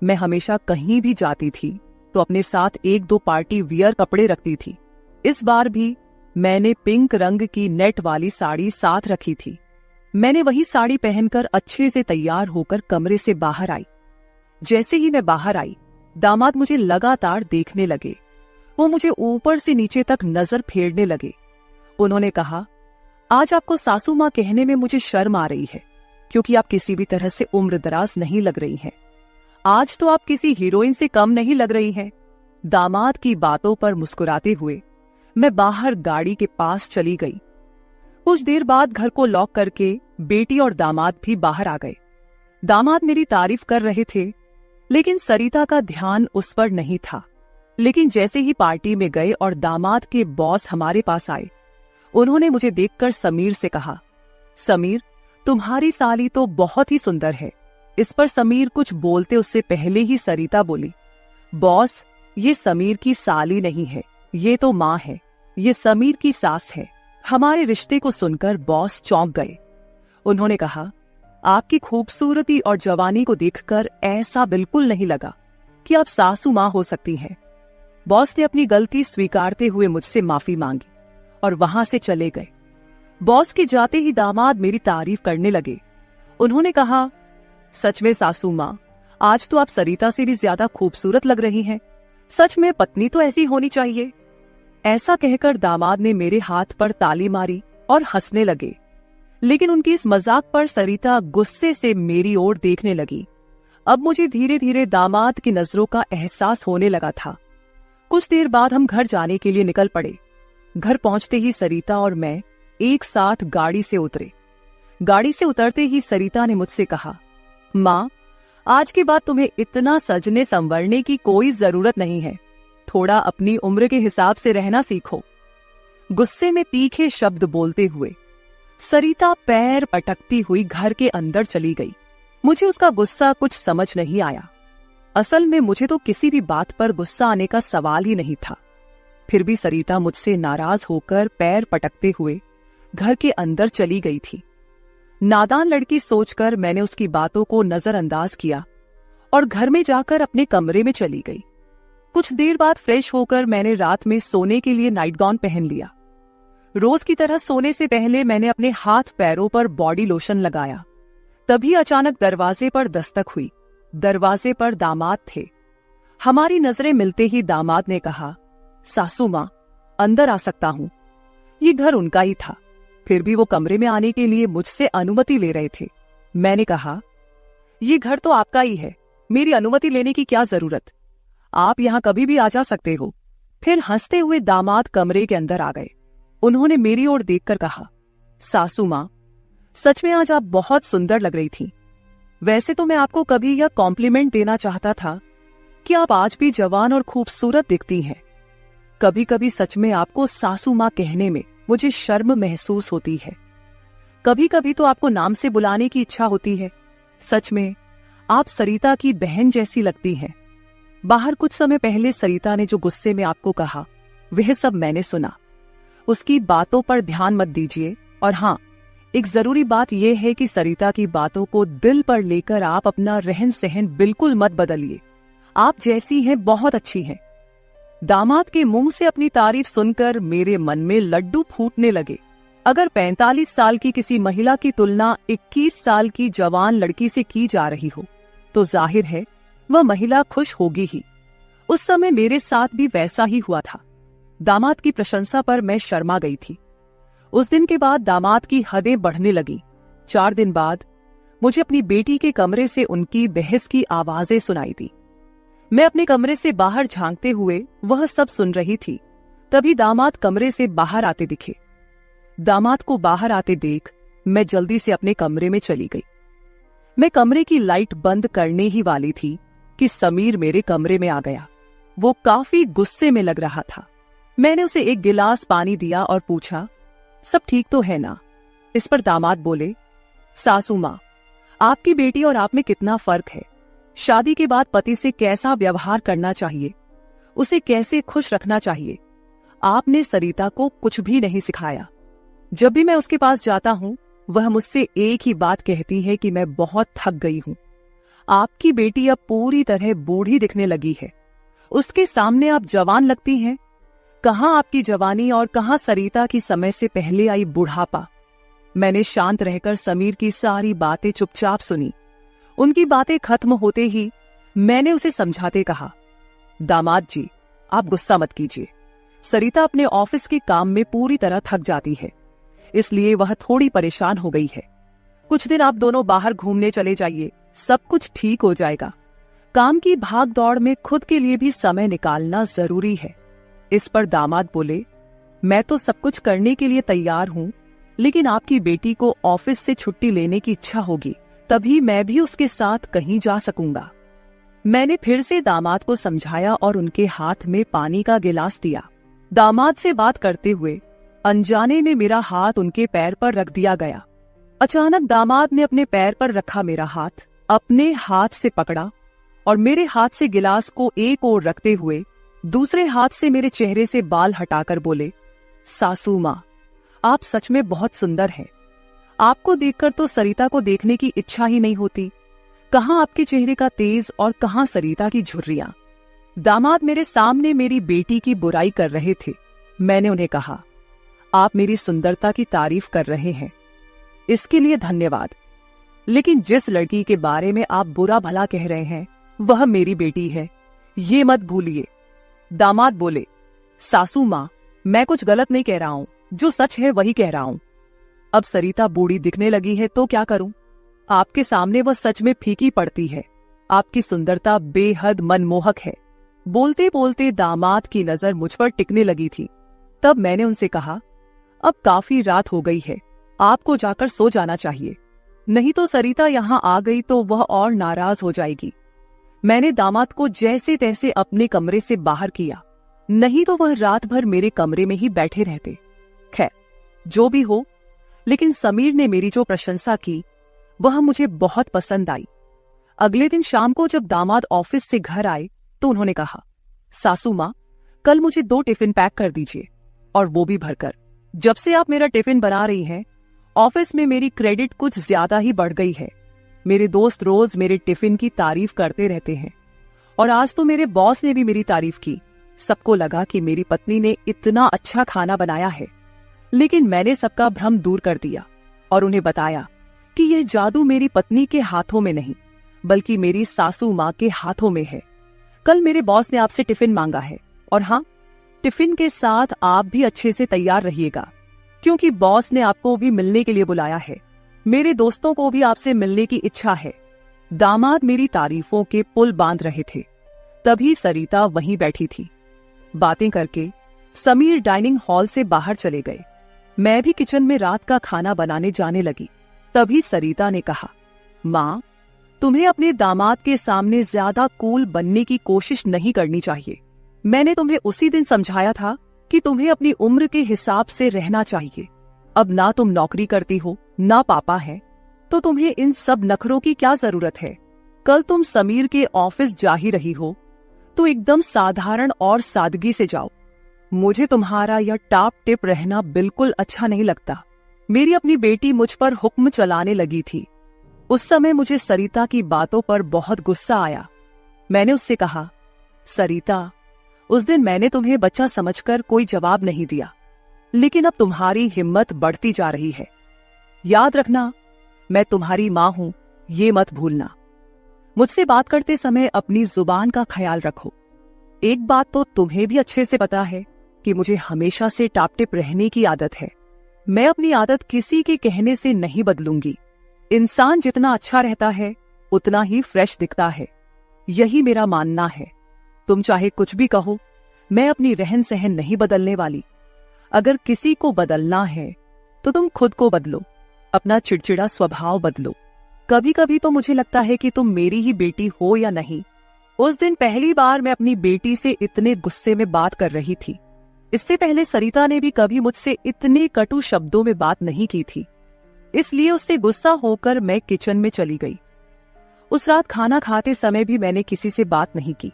मैं हमेशा कहीं भी जाती थी तो अपने साथ 1-2 पार्टी वियर कपड़े रखती थी। इस बार भी मैंने पिंक रंग की नेट वाली साड़ी साथ रखी थी। मैंने वही साड़ी पहनकर अच्छे से तैयार होकर कमरे से बाहर आई। जैसे ही मैं बाहर आई, दामाद मुझे लगातार देखने लगे। वो मुझे ऊपर से नीचे तक नजर फेरने लगे। उन्होंने कहा, आज आपको सासू माँ कहने में मुझे शर्म आ रही है, क्योंकि आप किसी भी तरह से उम्रदराज नहीं लग रही हैं। आज तो आप किसी हीरोइन से कम नहीं लग रही हैं। दामाद की बातों पर मुस्कुराते हुए मैं बाहर गाड़ी के पास चली गई। कुछ देर बाद घर को लॉक करके बेटी और दामाद भी बाहर आ गए। दामाद मेरी तारीफ कर रहे थे, लेकिन सरिता का ध्यान उस पर नहीं था। लेकिन जैसे ही पार्टी में गए और दामाद के बॉस हमारे पास आए, उन्होंने मुझे देखकर समीर से कहा, समीर, तुम्हारी साली तो बहुत ही सुंदर है। इस पर समीर कुछ बोलते उससे पहले ही सरिता बोली, बॉस, ये समीर की साली नहीं है, ये तो माँ है, ये समीर की सास है। हमारे रिश्ते को सुनकर बॉस चौंक गए। उन्होंने कहा, आपकी खूबसूरती और जवानी को देखकर ऐसा बिल्कुल नहीं लगा कि आप सासू माँ हो सकती हैं। बॉस ने अपनी गलती स्वीकारते हुए मुझसे माफी मांगी और वहां से चले गए। बॉस के जाते ही दामाद मेरी तारीफ करने लगे। उन्होंने कहा, सच में सासू माँ, आज तो आप सरिता से भी ज्यादा खूबसूरत लग रही हैं। सच में पत्नी तो ऐसी होनी चाहिए। ऐसा कहकर दामाद ने मेरे हाथ पर ताली मारी और हंसने लगे। लेकिन उनकी इस मजाक पर सरिता गुस्से से मेरी ओर देखने लगी। अब मुझे धीरे धीरे दामाद की नजरों का एहसास होने लगा था। कुछ देर बाद हम घर जाने के लिए निकल पड़े। घर पहुंचते ही सरिता और मैं एक साथ गाड़ी से उतरे। गाड़ी से उतरते ही सरिता ने मुझसे कहा, माँ, आज के बाद तुम्हें इतना सजने संवरने की कोई जरूरत नहीं है। थोड़ा अपनी उम्र के हिसाब से रहना सीखो। गुस्से में तीखे शब्द बोलते हुए सरिता पैर पटकती हुई घर के अंदर चली गई। मुझे उसका गुस्सा कुछ समझ नहीं आया। असल में मुझे तो किसी भी बात पर गुस्सा आने का सवाल ही नहीं था। फिर भी सरिता मुझसे नाराज होकर पैर पटकते हुए घर के अंदर चली गई थी। नादान लड़की सोचकर मैंने उसकी बातों को नजरअंदाज किया और घर में जाकर अपने कमरे में चली गई। कुछ देर बाद फ्रेश होकर मैंने रात में सोने के लिए नाइट गाउन पहन लिया। रोज की तरह सोने से पहले मैंने अपने हाथ पैरों पर बॉडी लोशन लगाया। तभी अचानक दरवाजे पर दस्तक हुई। दरवाजे पर दामाद थे। हमारी नजरें मिलते ही दामाद ने कहा, सासू माँ, अंदर आ सकता हूं। ये घर उनका ही था, फिर भी वो कमरे में आने के लिए मुझसे अनुमति ले रहे थे। मैंने कहा, ये घर तो आपका ही है, मेरी अनुमति लेने की क्या जरूरत, आप यहाँ कभी भी आ जा सकते हो। फिर हंसते हुए दामाद कमरे के अंदर आ गए। उन्होंने मेरी ओर देखकर कहा, सासू माँ, सच में आज आप बहुत सुंदर लग रही थी। वैसे तो मैं आपको कभी यह कॉम्प्लीमेंट देना चाहता था कि आप आज भी जवान और खूबसूरत दिखती हैं। कभी कभी सच में आपको सासू माँ कहने में मुझे शर्म महसूस होती है। कभी कभी तो आपको नाम से बुलाने की इच्छा होती है। सच में आप सरिता की बहन जैसी लगती हैं। बाहर कुछ समय पहले सरिता ने जो गुस्से में आपको कहा, वह सब मैंने सुना। उसकी बातों पर ध्यान मत दीजिए। और हाँ, एक जरूरी बात यह है कि सरिता की बातों को दिल पर लेकर आप अपना रहन सहन बिल्कुल मत बदलिए। आप जैसी हैं बहुत अच्छी हैं। दामाद के मुंह से अपनी तारीफ सुनकर मेरे मन में लड्डू फूटने लगे। अगर 45 साल की किसी महिला की तुलना 21 साल की जवान लड़की से की जा रही हो तो जाहिर है वह महिला खुश होगी ही। उस समय मेरे साथ भी वैसा ही हुआ था। दामाद की प्रशंसा पर मैं शर्मा गई थी। उस दिन के बाद दामाद की हदें बढ़ने लगी। 4 दिन बाद मुझे अपनी बेटी के कमरे से उनकी बहस की आवाजें सुनाई दी। मैं अपने कमरे से बाहर झांकते हुए वह सब सुन रही थी। तभी दामाद कमरे से बाहर आते दिखे। दामाद को बाहर आते देख मैं जल्दी से अपने कमरे में चली गई। मैं कमरे की लाइट बंद करने ही वाली थी कि समीर मेरे कमरे में आ गया। वो काफी गुस्से में लग रहा था। मैंने उसे एक गिलास पानी दिया और पूछा, सब ठीक तो है ना? इस पर दामाद बोले, सासू माँ, आपकी बेटी और आप में कितना फर्क है। शादी के बाद पति से कैसा व्यवहार करना चाहिए, उसे कैसे खुश रखना चाहिए, आपने सरिता को कुछ भी नहीं सिखाया। जब भी मैं उसके पास जाता हूँ वह मुझसे एक ही बात कहती है कि मैं बहुत थक गई हूँ। आपकी बेटी अब पूरी तरह बूढ़ी दिखने लगी है, उसके सामने आप जवान लगती हैं। कहाँ आपकी जवानी और कहाँ सरिता की समय से पहले आई बुढ़ापा। मैंने शांत रहकर समीर की सारी बातें चुपचाप सुनी। उनकी बातें खत्म होते ही मैंने उसे समझाते कहा, दामाद जी, आप गुस्सा मत कीजिए। सरिता अपने ऑफिस के काम में पूरी तरह थक जाती है, इसलिए वह थोड़ी परेशान हो गई है। कुछ दिन आप दोनों बाहर घूमने चले जाइए, सब कुछ ठीक हो जाएगा। काम की भाग दौड़ में खुद के लिए भी समय निकालना जरूरी है। इस पर दामाद बोले, मैं तो सब कुछ करने के लिए तैयार हूँ, लेकिन आपकी बेटी को ऑफिस से छुट्टी लेने की इच्छा होगी, तभी मैं भी उसके साथ कहीं जा सकूंगा। मैंने फिर से दामाद को समझाया और उनके हाथ में पानी का गिलास दिया। दामाद से बात करते हुए अनजाने में मेरा हाथ उनके पैर पर रख दिया गया। अचानक दामाद ने अपने पैर पर रखा मेरा हाथ अपने हाथ से पकड़ा और मेरे हाथ से गिलास को एक ओर रखते हुए दूसरे हाथ से मेरे चेहरे से बाल हटाकर बोले, सासू माँ, आप सच में बहुत सुंदर हैं। आपको देखकर तो सरिता को देखने की इच्छा ही नहीं होती। कहाँ आपके चेहरे का तेज और कहाँ सरिता की झुर्रियां। दामाद मेरे सामने मेरी बेटी की बुराई कर रहे थे। मैंने उन्हें कहा, आप मेरी सुंदरता की तारीफ कर रहे हैं, इसके लिए धन्यवाद, लेकिन जिस लड़की के बारे में आप बुरा भला कह रहे हैं वह मेरी बेटी है, ये मत भूलिए। दामाद बोले, सासू माँ, मैं कुछ गलत नहीं कह रहा हूँ, जो सच है वही कह रहा हूँ। अब सरिता बूढ़ी दिखने लगी है तो क्या करूं? आपके सामने वह सच में फीकी पड़ती है। आपकी सुंदरता बेहद मनमोहक है। बोलते बोलते दामाद की नजर मुझ पर टिकने लगी थी। तब मैंने उनसे कहा, अब काफी रात हो गई है, आपको जाकर सो जाना चाहिए, नहीं तो सरिता यहाँ आ गई तो वह और नाराज हो जाएगी। मैंने दामाद को जैसे तैसे अपने कमरे से बाहर किया, नहीं तो वह रात भर मेरे कमरे में ही बैठे रहते। खैर, जो भी हो, लेकिन समीर ने मेरी जो प्रशंसा की वह मुझे बहुत पसंद आई। अगले दिन शाम को जब दामाद ऑफिस से घर आए तो उन्होंने कहा, सासू माँ, कल मुझे 2 टिफिन पैक कर दीजिए, और वो भी भरकर। जब से आप मेरा टिफिन बना रही हैं, ऑफिस में मेरी क्रेडिट कुछ ज्यादा ही बढ़ गई है। मेरे दोस्त रोज मेरे टिफिन की तारीफ करते रहते हैं, और आज तो मेरे बॉस ने भी मेरी तारीफ की। सबको लगा कि मेरी पत्नी ने इतना अच्छा खाना बनाया है, लेकिन मैंने सबका भ्रम दूर कर दिया और उन्हें बताया कि यह जादू मेरी पत्नी के हाथों में नहीं, बल्कि मेरी सासू माँ के हाथों में है। कल मेरे बॉस ने आपसे टिफिन मांगा है, और हाँ, टिफिन के साथ आप भी अच्छे से तैयार रहिएगा, क्योंकि बॉस ने आपको भी मिलने के लिए बुलाया है। मेरे दोस्तों को भी आपसे मिलने की इच्छा है। दामाद मेरी तारीफों के पुल बांध रहे थे, तभी सरिता वहीं बैठी थी। बातें करके समीर डाइनिंग हॉल से बाहर चले गए। मैं भी किचन में रात का खाना बनाने जाने लगी। तभी सरिता ने कहा, माँ, तुम्हें अपने दामाद के सामने ज्यादा कूल बनने की कोशिश नहीं करनी चाहिए। मैंने तुम्हें उसी दिन समझाया था कि तुम्हें अपनी उम्र के हिसाब से रहना चाहिए। अब ना तुम नौकरी करती हो, ना पापा है, तो तुम्हें इन सब नखरों की क्या जरूरत है। कल तुम समीर के ऑफिस जा ही रही हो तो एकदम साधारण और सादगी से जाओ। मुझे तुम्हारा यह टाप टिप रहना बिल्कुल अच्छा नहीं लगता। मेरी अपनी बेटी मुझ पर हुक्म चलाने लगी थी। उस समय मुझे सरिता की बातों पर बहुत गुस्सा आया। मैंने उससे कहा, सरिता, उस दिन मैंने तुम्हें बच्चा समझकर कोई जवाब नहीं दिया। लेकिन अब तुम्हारी हिम्मत बढ़ती जा रही है। याद रखना, मैं तुम्हारी मां हूं, ये मत भूलना। मुझसे बात करते समय अपनी जुबान का ख्याल रखो। एक बात तो तुम्हें भी अच्छे से पता है कि मुझे हमेशा से टाप-टिप रहने की आदत है। मैं अपनी आदत किसी के कहने से नहीं बदलूंगी। इंसान जितना अच्छा रहता है उतना ही फ्रेश दिखता है, यही मेरा मानना है। तुम चाहे कुछ भी कहो, मैं अपनी रहन सहन नहीं बदलने वाली। अगर किसी को बदलना है तो तुम खुद को बदलो, अपना चिड़चिड़ा स्वभाव बदलो। कभी कभी तो मुझे लगता है कि तुम मेरी ही बेटी हो या नहीं। उस दिन पहली बार मैं अपनी बेटी से इतने गुस्से में बात कर रही थी। इससे पहले सरिता ने भी कभी मुझसे इतने कटु शब्दों में बात नहीं की थी। इसलिए उससे गुस्सा होकर मैं किचन में चली गई। उस रात खाना खाते समय भी मैंने किसी से बात नहीं की।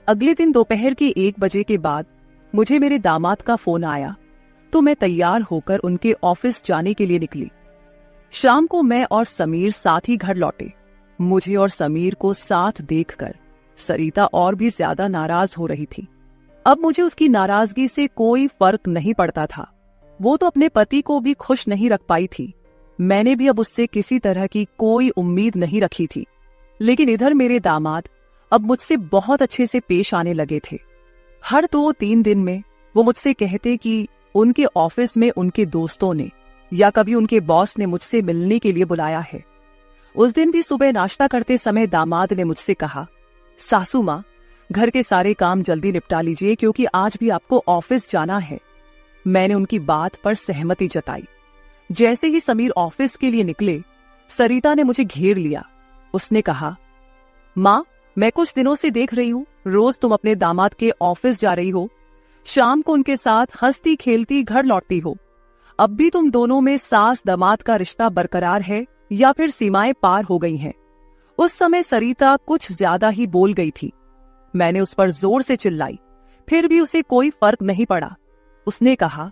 अगले दिन दोपहर के 1 बजे के बाद मुझे मेरे दामाद का फोन आया तो मैं तैयार होकर उनके ऑफिस जाने के लिए निकली। शाम को मैं और समीर साथ ही घर लौटे। मुझे और समीर को साथ देखकर सरिता और भी ज्यादा नाराज हो रही थी। अब मुझे उसकी नाराजगी से कोई फर्क नहीं पड़ता था। वो तो अपने पति को भी खुश नहीं रख पाई थी। मैंने भी अब उससे किसी तरह की कोई उम्मीद नहीं रखी थी। लेकिन इधर मेरे दामाद अब मुझसे बहुत अच्छे से पेश आने लगे थे। हर 2-3 दिन में वो मुझसे कहते कि उनके ऑफिस में उनके दोस्तों ने या कभी उनके बॉस ने मुझसे मिलने के लिए बुलाया है। उस दिन भी सुबह नाश्ता करते समय दामाद ने मुझसे कहा, सासू माँ, घर के सारे काम जल्दी निपटा लीजिए क्योंकि आज भी आपको ऑफिस जाना है। मैंने उनकी बात पर सहमति जताई। जैसे ही समीर ऑफिस के लिए निकले, सरिता ने मुझे घेर लिया। उसने कहा, माँ, मैं कुछ दिनों से देख रही हूँ रोज तुम अपने दामाद के ऑफिस जा रही हो, शाम को उनके साथ हंसती खेलती घर लौटती हो। अब भी तुम दोनों में सास दामाद का रिश्ता बरकरार है या फिर सीमाएं पार हो गई हैं? उस समय सरिता कुछ ज्यादा ही बोल गई थी। मैंने उस पर जोर से चिल्लाई, फिर भी उसे कोई फर्क नहीं पड़ा। उसने कहा,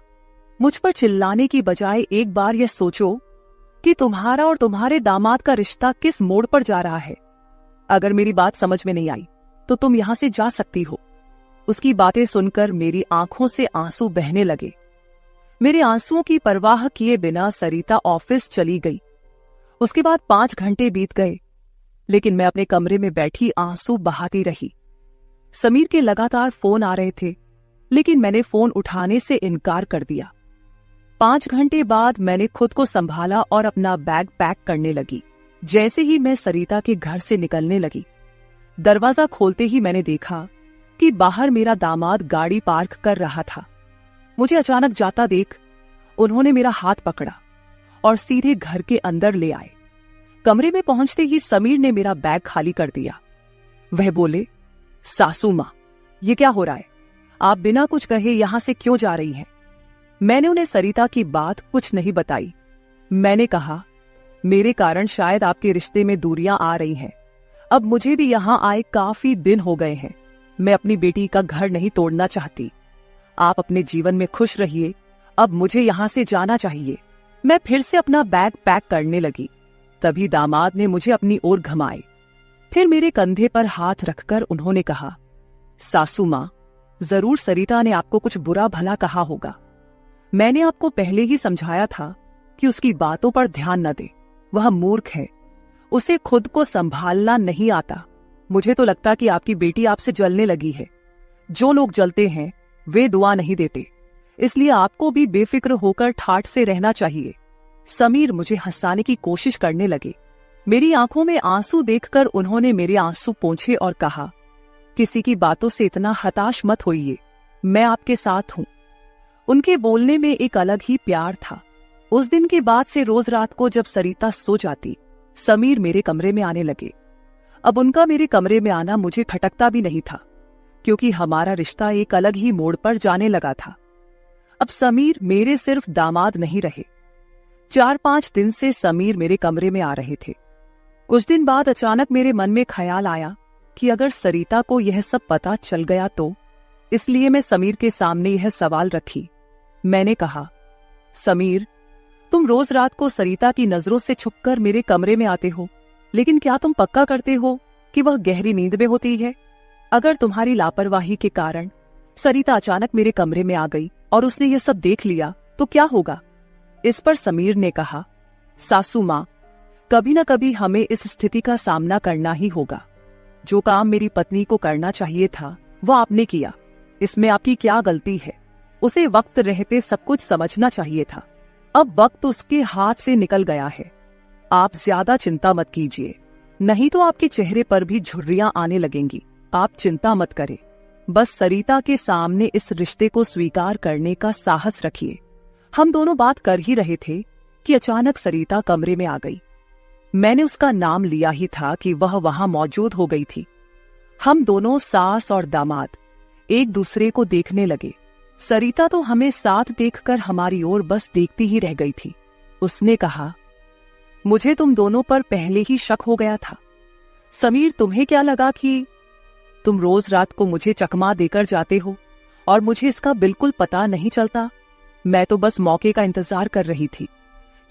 मुझ पर चिल्लाने की बजाय एक बार यह सोचो कि तुम्हारा और तुम्हारे दामाद का रिश्ता किस मोड़ पर जा रहा है। अगर मेरी बात समझ में नहीं आई तो तुम यहां से जा सकती हो। उसकी बातें सुनकर मेरी आंखों से आंसू बहने लगे। मेरे आंसुओं की परवाह किए बिना सरिता ऑफिस चली गई। उसके बाद 5 घंटे बीत गए, लेकिन मैं अपने कमरे में बैठी आंसू बहाती रही। समीर के लगातार फोन आ रहे थे, लेकिन मैंने फोन उठाने से इनकार कर दिया। 5 घंटे बाद मैंने खुद को संभाला और अपना बैग पैक करने लगी। जैसे ही मैं सरिता के घर से निकलने लगी, दरवाजा खोलते ही मैंने देखा कि बाहर मेरा दामाद गाड़ी पार्क कर रहा था। मुझे अचानक जाता देख उन्होंने मेरा हाथ पकड़ा और सीधे घर के अंदर ले आए। कमरे में पहुंचते ही समीर ने मेरा बैग खाली कर दिया। वह बोले, सासू मां, ये क्या हो रहा है? आप बिना कुछ कहे यहां से क्यों जा रही हैं? मैंने उन्हें सरिता की बात कुछ नहीं बताई। मैंने कहा, मेरे कारण शायद आपके रिश्ते में दूरियां आ रही हैं। अब मुझे भी यहां आए काफी दिन हो गए हैं। मैं अपनी बेटी का घर नहीं तोड़ना चाहती। आप अपने जीवन में खुश रहिए, अब मुझे यहां से जाना चाहिए। मैं फिर से अपना बैग पैक करने लगी। तभी दामाद ने मुझे अपनी ओर घुमाए। फिर मेरे कंधे पर हाथ रखकर उन्होंने कहा, सासू मां, जरूर सरिता ने आपको कुछ बुरा भला कहा होगा। मैंने आपको पहले ही समझाया था कि उसकी बातों पर ध्यान न दे। वह मूर्ख है, उसे खुद को संभालना नहीं आता। मुझे तो लगता कि आपकी बेटी आपसे जलने लगी है। जो लोग जलते हैं वे दुआ नहीं देते, इसलिए आपको भी बेफिक्र होकर ठाठ से रहना चाहिए। समीर मुझे हंसाने की कोशिश करने लगे। मेरी आंखों में आंसू देखकर उन्होंने मेरे आंसू पोंछे और कहा, किसी की बातों से इतना हताश मत होइए, मैं आपके साथ हूं। उनके बोलने में एक अलग ही प्यार था। उस दिन के बाद से रोज रात को जब सरिता सो जाती, समीर मेरे कमरे में आने लगे। अब उनका मेरे कमरे में आना मुझे खटकता भी नहीं था, क्योंकि हमारा रिश्ता एक अलग ही मोड़ पर जाने लगा था। अब समीर मेरे सिर्फ दामाद नहीं रहे। 4-5 दिन से समीर मेरे कमरे में आ रहे थे। कुछ दिन बाद अचानक मेरे मन में ख्याल आया कि अगर सरिता को यह सब पता चल गया तो, इसलिए मैं समीर के सामने यह सवाल रखी। मैंने कहा, समीर, तुम रोज रात को सरिता की नजरों से छुपकर मेरे कमरे में आते हो, लेकिन क्या तुम पक्का करते हो कि वह गहरी नींद में होती है? अगर तुम्हारी लापरवाही के कारण सरिता अचानक मेरे कमरे में आ गई और उसने ये सब देख लिया तो क्या होगा? इस पर समीर ने कहा, सासू माँ, कभी न कभी हमें इस स्थिति का सामना करना ही होगा। जो काम मेरी पत्नी को करना चाहिए था वो आपने किया, इसमें आपकी क्या गलती है? उसे वक्त रहते सब कुछ समझना चाहिए था। अब वक्त उसके हाथ से निकल गया है। आप ज्यादा चिंता मत कीजिए, नहीं तो आपके चेहरे पर भी झुर्रियां आने लगेंगी। आप चिंता मत करें, बस सरिता के सामने इस रिश्ते को स्वीकार करने का साहस रखिए। हम दोनों बात कर ही रहे थे कि अचानक सरिता कमरे में आ गई। मैंने उसका नाम लिया ही था कि वह वहां मौजूद हो गई थी। हम दोनों सास और दामाद एक दूसरे को देखने लगे। सरिता तो हमें साथ देखकर हमारी ओर बस देखती ही रह गई थी। उसने कहा, मुझे तुम दोनों पर पहले ही शक हो गया था। समीर, तुम्हें क्या लगा कि तुम रोज रात को मुझे चकमा देकर जाते हो और मुझे इसका बिल्कुल पता नहीं चलता? मैं तो बस मौके का इंतजार कर रही थी,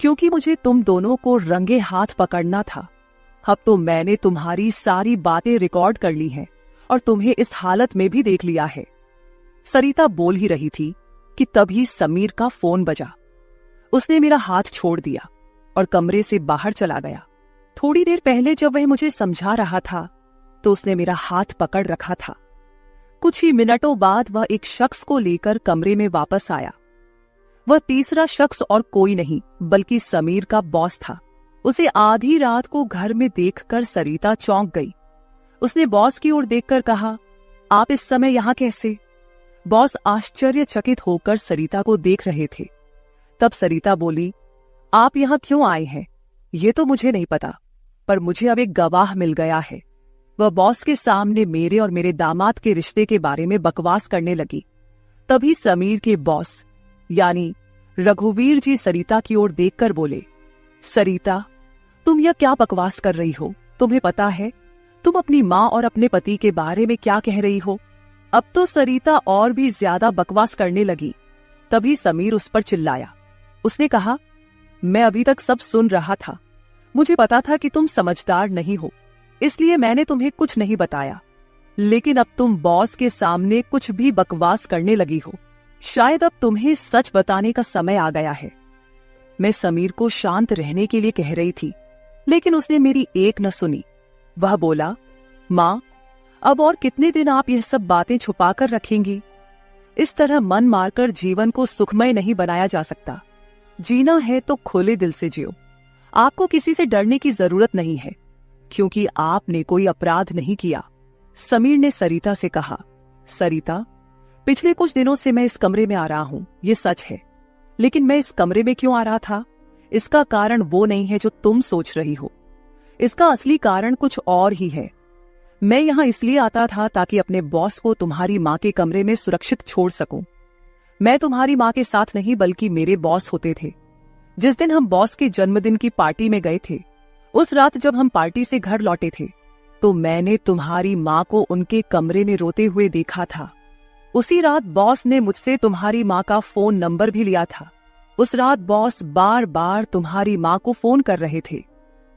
क्योंकि मुझे तुम दोनों को रंगे हाथ पकड़ना था। अब तो मैंने तुम्हारी सारी बातें रिकॉर्ड कर ली हैं और तुम्हें इस हालत में भी देख लिया है। सरिता बोल ही रही थी कि तभी समीर का फोन बजा। उसने मेरा हाथ छोड़ दिया और कमरे से बाहर चला गया। थोड़ी देर पहले जब वह मुझे समझा रहा था तो उसने मेरा हाथ पकड़ रखा था। कुछ ही मिनटों बाद वह एक शख्स को लेकर कमरे में वापस आया। वह तीसरा शख्स और कोई नहीं बल्कि समीर का बॉस था। उसे आधी रात को घर में देखकर सरिता चौंक गई। उसने बॉस की ओर देखकर कहा, आप इस समय यहां कैसे? बॉस आश्चर्यचकित होकर सरिता को देख रहे थे। तब सरिता बोली, आप यहां क्यों आए हैं ये तो मुझे नहीं पता, पर मुझे अब एक गवाह मिल गया है। वह बॉस के सामने मेरे और मेरे दामाद के रिश्ते के बारे में बकवास करने लगी। तभी समीर के बॉस यानी रघुवीर जी सरिता की ओर देखकर बोले, सरिता, तुम यह क्या बकवास कर रही हो? तुम्हें पता है तुम अपनी माँ और अपने पति के बारे में क्या कह रही हो? अब तो सरिता और भी ज्यादा बकवास करने लगी। तभी समीर उस पर चिल्लाया। उसने कहा, मैं अभी तक सब सुन रहा था। मुझे पता था कि तुम समझदार नहीं हो, इसलिए मैंने तुम्हें कुछ नहीं बताया, लेकिन अब तुम बॉस के सामने कुछ भी बकवास करने लगी हो। शायद अब तुम्हें सच बताने का समय आ गया है। मैं समीर को शांत रहने के लिए कह रही थी, लेकिन उसने मेरी एक न सुनी। वह बोला, माँ, अब और कितने दिन आप यह सब बातें छुपा कर रखेंगी? इस तरह मन मारकर जीवन को सुखमय नहीं बनाया जा सकता। जीना है तो खुले दिल से जियो। आपको किसी से डरने की जरूरत नहीं है, क्योंकि आपने कोई अपराध नहीं किया। समीर ने सरिता से कहा, सरिता, पिछले कुछ दिनों से मैं इस कमरे में आ रहा हूं, ये सच है, लेकिन मैं इस कमरे में क्यों आ रहा था इसका कारण वो नहीं है जो तुम सोच रही हो। इसका असली कारण कुछ और ही है। मैं यहां इसलिए आता था ताकि अपने बॉस को तुम्हारी माँ के कमरे में सुरक्षित छोड़ सकूं। मैं तुम्हारी माँ के साथ नहीं बल्कि मेरे बॉस होते थे। जिस दिन हम बॉस के जन्मदिन की पार्टी में गए थे, उस रात जब हम पार्टी से घर लौटे थे तो मैंने तुम्हारी माँ को उनके कमरे में रोते हुए देखा था। उसी रात बॉस ने मुझसे तुम्हारी माँ का फोन नंबर भी लिया था। उस रात बॉस बार बार तुम्हारी माँ को फोन कर रहे थे।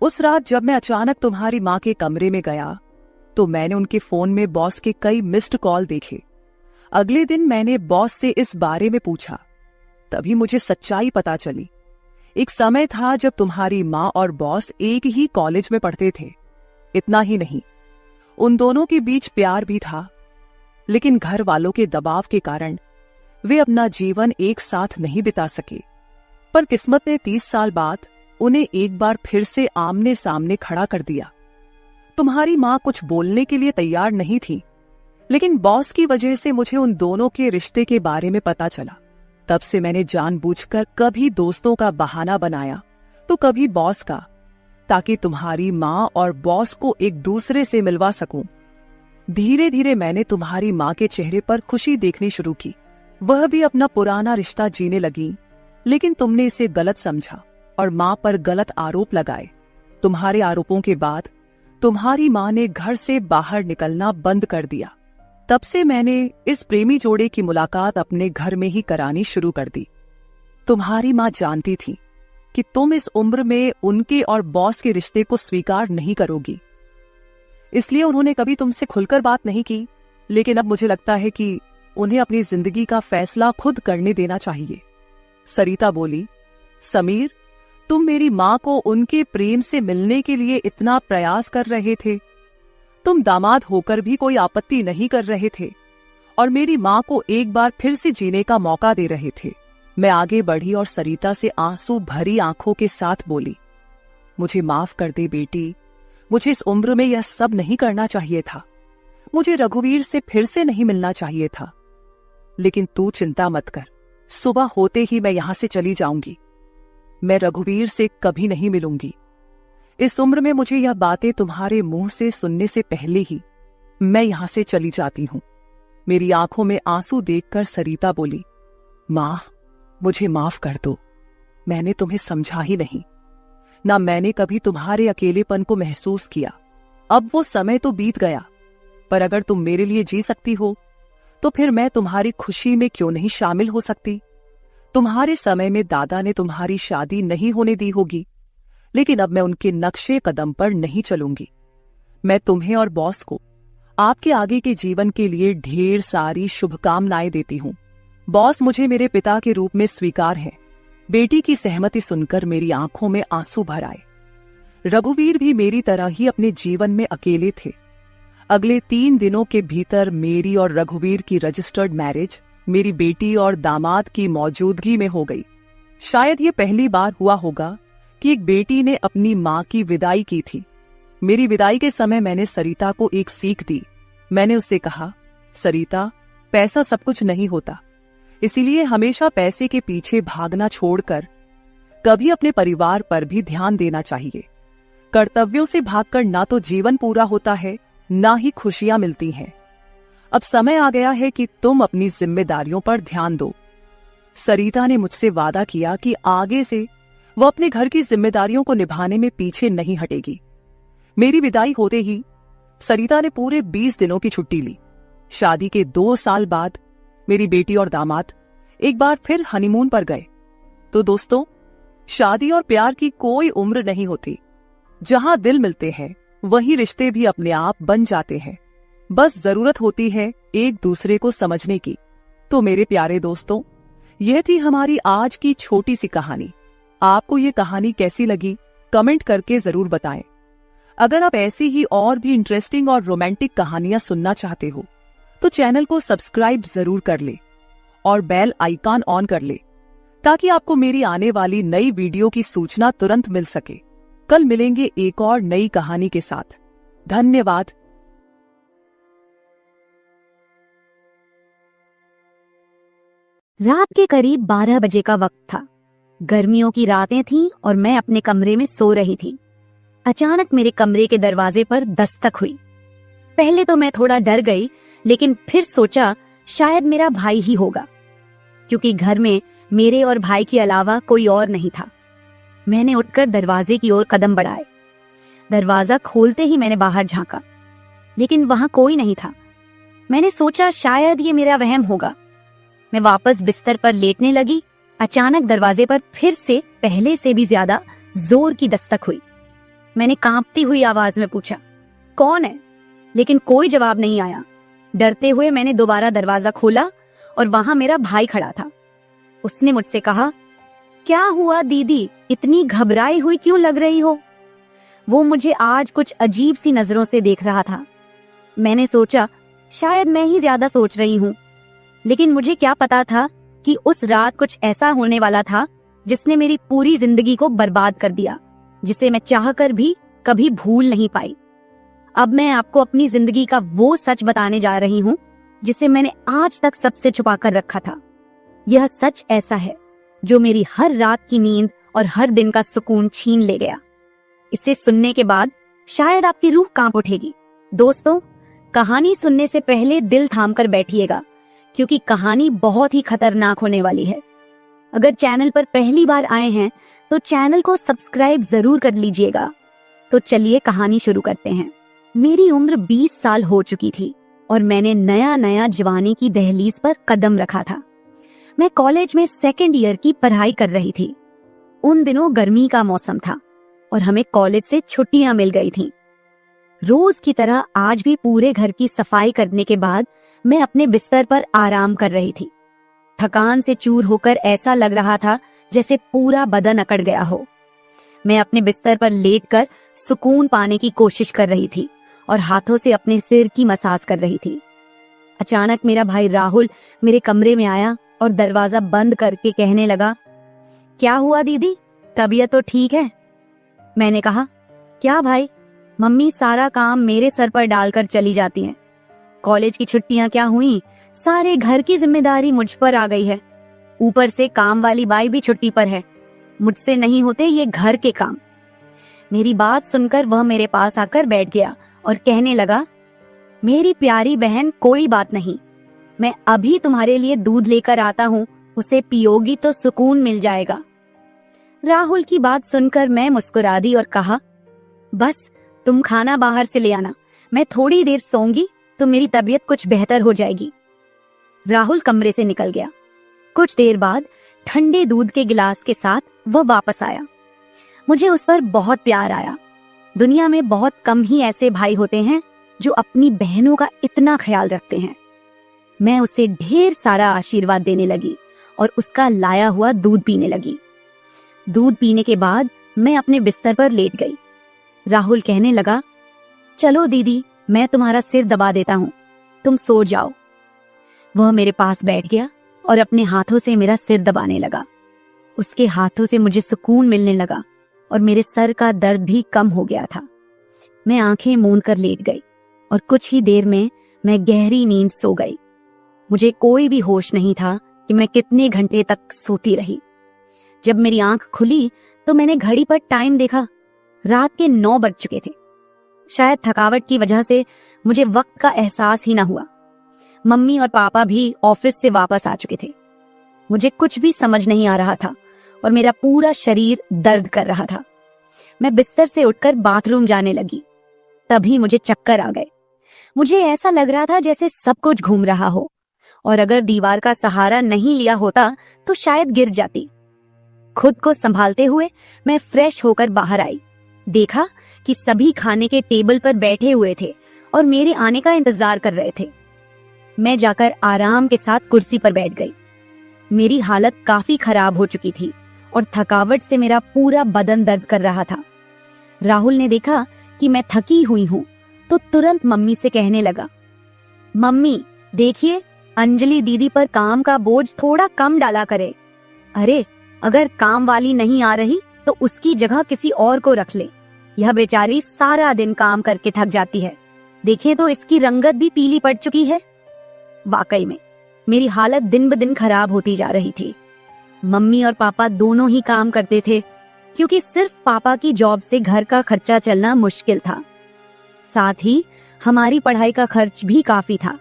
उस रात जब मैं अचानक तुम्हारी माँ के कमरे में गया तो मैंने उनके फोन में बॉस के कई मिस्ड कॉल देखे। अगले दिन मैंने बॉस से इस बारे में पूछा, तभी मुझे सच्चाई पता चली। एक समय था जब तुम्हारी माँ और बॉस एक ही कॉलेज में पढ़ते थे। इतना ही नहीं, उन दोनों के बीच प्यार भी था, लेकिन घर वालों के दबाव के कारण वे अपना जीवन एक साथ नहीं बिता सके। पर किस्मत ने 30 साल बाद उन्हें एक बार फिर से आमने सामने खड़ा कर दिया। तुम्हारी माँ कुछ बोलने के लिए तैयार नहीं थी, लेकिन बॉस की वजह से मुझे उन दोनों के रिश्ते के बारे में पता चला। तब से मैंने जानबूझकर कभी दोस्तों का बहाना बनाया तो कभी बॉस का, ताकि तुम्हारी माँ और बॉस को एक दूसरे से मिलवा सकूं। धीरे धीरे मैंने तुम्हारी माँ के चेहरे पर खुशी देखनी शुरू की। वह भी अपना पुराना रिश्ता जीने लगी, लेकिन तुमने इसे गलत समझा और माँ पर गलत आरोप लगाए। तुम्हारे आरोपों के बाद तुम्हारी माँ ने घर से बाहर निकलना बंद कर दिया। तब से मैंने इस प्रेमी जोड़े की मुलाकात अपने घर में ही करानी शुरू कर दी। तुम्हारी माँ जानती थी कि तुम इस उम्र में उनके और बॉस के रिश्ते को स्वीकार नहीं करोगी, इसलिए उन्होंने कभी तुमसे खुलकर बात नहीं की। लेकिन अब मुझे लगता है कि उन्हें अपनी जिंदगी का फैसला खुद करने देना चाहिए। सरिता बोली, समीर, तुम मेरी माँ को उनके प्रेम से मिलने के लिए इतना प्रयास कर रहे थे, तुम दामाद होकर भी कोई आपत्ति नहीं कर रहे थे और मेरी माँ को एक बार फिर से जीने का मौका दे रहे थे। मैं आगे बढ़ी और सरिता से आंसू भरी आंखों के साथ बोली, मुझे माफ कर दे बेटी, मुझे इस उम्र में यह सब नहीं करना चाहिए था, मुझे रघुवीर से फिर से नहीं मिलना चाहिए था। लेकिन तू चिंता मत कर, सुबह होते ही मैं यहां से चली जाऊंगी। मैं रघुवीर से कभी नहीं मिलूंगी। इस उम्र में मुझे यह बातें तुम्हारे मुंह से सुनने से पहले ही मैं यहां से चली जाती हूं। मेरी आंखों में आंसू देखकर सरिता बोली, मां, मुझे माफ कर दो, मैंने तुम्हें समझा ही नहीं, ना मैंने कभी तुम्हारे अकेलेपन को महसूस किया। अब वो समय तो बीत गया, पर अगर तुम मेरे लिए जी सकती हो तो फिर मैं तुम्हारी खुशी में क्यों नहीं शामिल हो सकती। तुम्हारे समय में दादा ने तुम्हारी शादी नहीं होने दी होगी, लेकिन अब मैं उनके नक्शे कदम पर नहीं चलूंगी। मैं तुम्हें और बॉस को आपके आगे के जीवन के लिए ढेर सारी शुभकामनाएं देती हूं। बॉस मुझे मेरे पिता के रूप में स्वीकार है। बेटी की सहमति सुनकर मेरी आंखों में आंसू भर आए। रघुवीर भी मेरी तरह ही अपने जीवन में अकेले थे। अगले 3 दिनों के भीतर मेरी और रघुवीर की रजिस्टर्ड मैरिज मेरी बेटी और दामाद की मौजूदगी में हो गई। शायद ये पहली बार हुआ होगा कि एक बेटी ने अपनी मां की विदाई की थी। मेरी विदाई के समय मैंने सरिता को एक सीख दी। मैंने उससे कहा, सरिता, पैसा सब कुछ नहीं होता, इसीलिए हमेशा पैसे के पीछे भागना छोड़कर कभी अपने परिवार पर भी ध्यान देना चाहिए। कर्तव्यों से भागकर ना तो जीवन पूरा होता है, ना ही खुशियां मिलती हैं। अब समय आ गया है कि तुम अपनी जिम्मेदारियों पर ध्यान दो। सरिता ने मुझसे वादा किया कि आगे से वो अपने घर की जिम्मेदारियों को निभाने में पीछे नहीं हटेगी। मेरी विदाई होते ही सरिता ने पूरे 20 दिनों की छुट्टी ली। शादी के 2 साल बाद मेरी बेटी और दामाद एक बार फिर हनीमून पर गए। तो दोस्तों, शादी और प्यार की कोई उम्र नहीं होती। जहां दिल मिलते हैं वहीं रिश्ते भी अपने आप बन जाते हैं। बस जरूरत होती है एक दूसरे को समझने की। तो मेरे प्यारे दोस्तों, यह थी हमारी आज की छोटी सी कहानी। आपको ये कहानी कैसी लगी कमेंट करके जरूर बताएं। अगर आप ऐसी ही और भी इंटरेस्टिंग और रोमांटिक कहानियां सुनना चाहते हो तो चैनल को सब्सक्राइब जरूर कर ले और बेल आइकॉन ऑन कर ले, ताकि आपको मेरी आने वाली नई वीडियो की सूचना तुरंत मिल सके। कल मिलेंगे एक और नई कहानी के साथ। धन्यवाद। रात के करीब 12 बजे का वक्त था। गर्मियों की रातें थीं और मैं अपने कमरे में सो रही थी। अचानक मेरे कमरे के दरवाजे पर दस्तक हुई। पहले तो मैं थोड़ा डर गई, लेकिन फिर सोचा शायद मेरा भाई ही होगा, क्योंकि घर में मेरे और भाई के अलावा कोई और नहीं था। मैंने उठकर दरवाजे की ओर कदम बढ़ाए। दरवाजा खोलते ही मैंने बाहर झांका, लेकिन वहां कोई नहीं था। मैंने सोचा शायद ये मेरा वहम होगा। मैं वापस बिस्तर पर लेटने लगी। अचानक दरवाजे पर फिर से पहले से भी ज्यादा जोर की दस्तक हुई। मैंने कांपती हुई आवाज में पूछा, कौन है? लेकिन कोई जवाब नहीं आया। डरते हुए मैंने दोबारा दरवाजा खोला और वहां मेरा भाई खड़ा था। उसने मुझसे कहा, क्या हुआ दीदी, इतनी घबराई हुई क्यों लग रही हो? वो मुझे आज कुछ अजीब सी नजरों से देख रहा था। मैंने सोचा शायद मैं ही ज्यादा सोच रही हूँ, लेकिन मुझे क्या पता था कि उस रात कुछ ऐसा होने वाला था जिसने मेरी पूरी जिंदगी को बर्बाद कर दिया, जिसे मैं चाहकर भी कभी भूल नहीं पाई। अब मैं आपको अपनी जिंदगी का वो सच बताने जा रही हूँ जिसे मैंने आज तक सबसे छुपा कर रखा था। यह सच ऐसा है जो मेरी हर रात की नींद और हर दिन का सुकून छीन ले गया। इसे सुनने के बाद शायद आपकी रूह कांप उठेगी। दोस्तों, कहानी सुनने से पहले दिल थाम कर बैठिएगा, क्योंकि कहानी बहुत ही खतरनाक होने वाली है। अगर चैनल पर पहली बार आए हैं तो चैनल को सब्सक्राइब जरूर कर लीजिएगा। तो चलिए कहानी शुरू करते हैं। मेरी उम्र 20 साल हो चुकी थी और मैंने नया नया जवानी की दहलीज पर कदम रखा था। मैं कॉलेज में 2nd ईयर की पढ़ाई कर रही थी। उन दिनों गर्मी का मौसम था और हमें कॉलेज से छुट्टियां मिल गई थीं। रोज की तरह आज भी पूरे घर की सफाई करने के बाद मैं अपने बिस्तर पर आराम कर रही थी। थकान से चूर होकर ऐसा लग रहा था जैसे पूरा बदन अकड़ गया हो। मैं अपने बिस्तर पर लेटकर सुकून पाने की कोशिश कर रही थी और हाथों से अपने सिर की मसाज कर रही थी। अचानक मेरा भाई राहुल मेरे कमरे में आया और दरवाजा बंद करके कहने लगा, क्या हुआ दीदी, तबीयत तो ठीक है? मैंने कहा, क्या भाई, मम्मी सारा काम मेरे सर पर डालकर चली जाती हैं। कॉलेज की छुट्टियां क्या हुई, सारे घर की जिम्मेदारी मुझ पर आ गई है। ऊपर से काम वाली बाई भी छुट्टी पर है। मुझसे नहीं होते ये घर के काम। मेरी बात सुनकर वह मेरे पास आकर बैठ गया और कहने लगा, मेरी प्यारी बहन, कोई बात नहीं, मैं अभी तुम्हारे लिए दूध लेकर आता हूँ, उसे पियोगी तो सुकून मिल जाएगा। राहुल की बात सुनकर मैं मुस्कुरा दी और कहा, बस तुम खाना बाहर से ले आना, मैं थोड़ी देर सोऊंगी तो मेरी तबीयत कुछ बेहतर हो जाएगी। राहुल कमरे से निकल गया। कुछ देर बाद ठंडे दूध के गिलास के साथ वह वापस आया। मुझे उस पर बहुत प्यार आया। दुनिया में बहुत कम ही ऐसे भाई होते हैं जो अपनी बहनों का इतना ख्याल रखते हैं। मैं उसे ढेर सारा आशीर्वाद देने लगी और उसका लाया हुआ दूध पीने लगी। दूध पीने के बाद मैं अपने बिस्तर पर लेट गई। राहुल कहने लगा, चलो दीदी, मैं तुम्हारा सिर दबा देता हूँ, तुम सो जाओ। वह मेरे पास बैठ गया और अपने हाथों से मेरा सिर दबाने लगा। उसके हाथों से मुझे सुकून मिलने लगा और मेरे सर का दर्द भी कम हो गया था। मैं आंखें मूंद कर लेट गई और कुछ ही देर में मैं गहरी नींद सो गई। मुझे कोई भी होश नहीं था कि मैं कितने घंटे तक सोती रही। जब मेरी आंख खुली तो मैंने घड़ी पर टाइम देखा। रात के 9 बज चुके थे। शायद थकावट की वजह से मुझे वक्त का एहसास ही न हुआ। मम्मी और पापा भी ऑफिस से वापस आ चुके थे। मुझे कुछ भी समझ नहीं आ रहा था और मेरा पूरा शरीर दर्द कर रहा था। मैं बिस्तर से उठकर बाथरूम जाने लगी। तभी मुझे चक्कर आ गए। मुझे ऐसा लग रहा था जैसे सब कुछ घूम रहा हो और अगर दीवार का सहारा नहीं लिया होता तो शायद गिर जाती। खुद को संभालते हुए मैं फ्रेश होकर बाहर आई। देखा कि सभी खाने के टेबल पर बैठे हुए थे और मेरे आने का इंतजार कर रहे थे। मैं जाकर आराम के साथ कुर्सी पर बैठ गई। मेरी हालत काफी खराब हो चुकी थी और थकावट से मेरा पूरा बदन दर्द कर रहा था। राहुल ने देखा कि मैं थकी हुई हूँ तो तुरंत मम्मी से कहने लगा, मम्मी देखिए, अंजलि दीदी पर काम का बोझ थोड़ा कम डाला करे। अरे, अगर काम वाली नहीं आ रही तो उसकी जगह किसी और को रख ले। यह बेचारी सारा दिन काम करके थक जाती है। देखें तो इसकी रंगत भी पीली पड़ चुकी है। वाकई में मेरी हालत दिन ब दिन खराब होती जा रही थी। मम्मी और पापा दोनों ही काम करते थे क्योंकि सिर्फ पापा की जॉब से घर का खर्चा चलना मुश्किल था। साथ ही हमारी पढ़ाई का खर्च भी काफी था,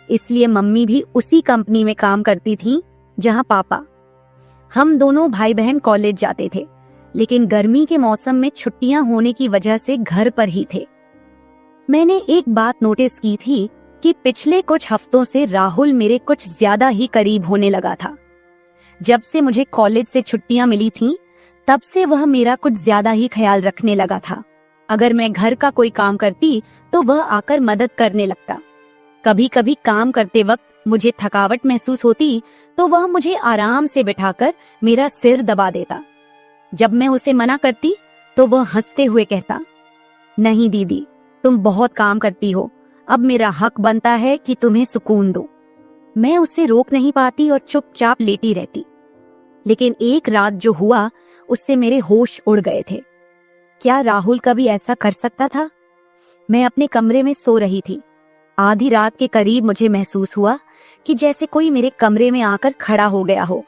इसलिए मम्मी भी उसी कंपनी में काम करती थी जहां पापा। हम दोनों भाई बहन कॉलेज जाते थे, लेकिन गर्मी के मौसम में छुट्टियां होने की वजह से घर पर ही थे। मैंने एक बात नोटिस की थी कि पिछले कुछ हफ्तों से राहुल मेरे कुछ ज्यादा ही करीब होने लगा था। जब से मुझे कॉलेज से छुट्टियां मिली थीं, तब से वह मेरा कुछ ज्यादा ही ख्याल रखने लगा था। अगर मैं घर का कोई काम करती तो वह आकर मदद करने लगता। कभी कभी काम करते वक्त मुझे थकावट महसूस होती तो वह मुझे आराम से बिठाकर मेरा सिर दबा देता। जब मैं उसे मना करती तो वह हंसते हुए कहता, नहीं दीदी, तुम बहुत काम करती हो, अब मेरा हक बनता है कि तुम्हें सुकून दो। मैं उसे रोक नहीं पाती और चुपचाप लेटी रहती। लेकिन एक रात जो हुआ उससे मेरे होश उड़ गए थे। क्या राहुल कभी ऐसा कर सकता था? मैं अपने कमरे में सो रही थी। आधी रात के करीब मुझे महसूस हुआ कि जैसे कोई मेरे कमरे में आकर खड़ा हो गया हो।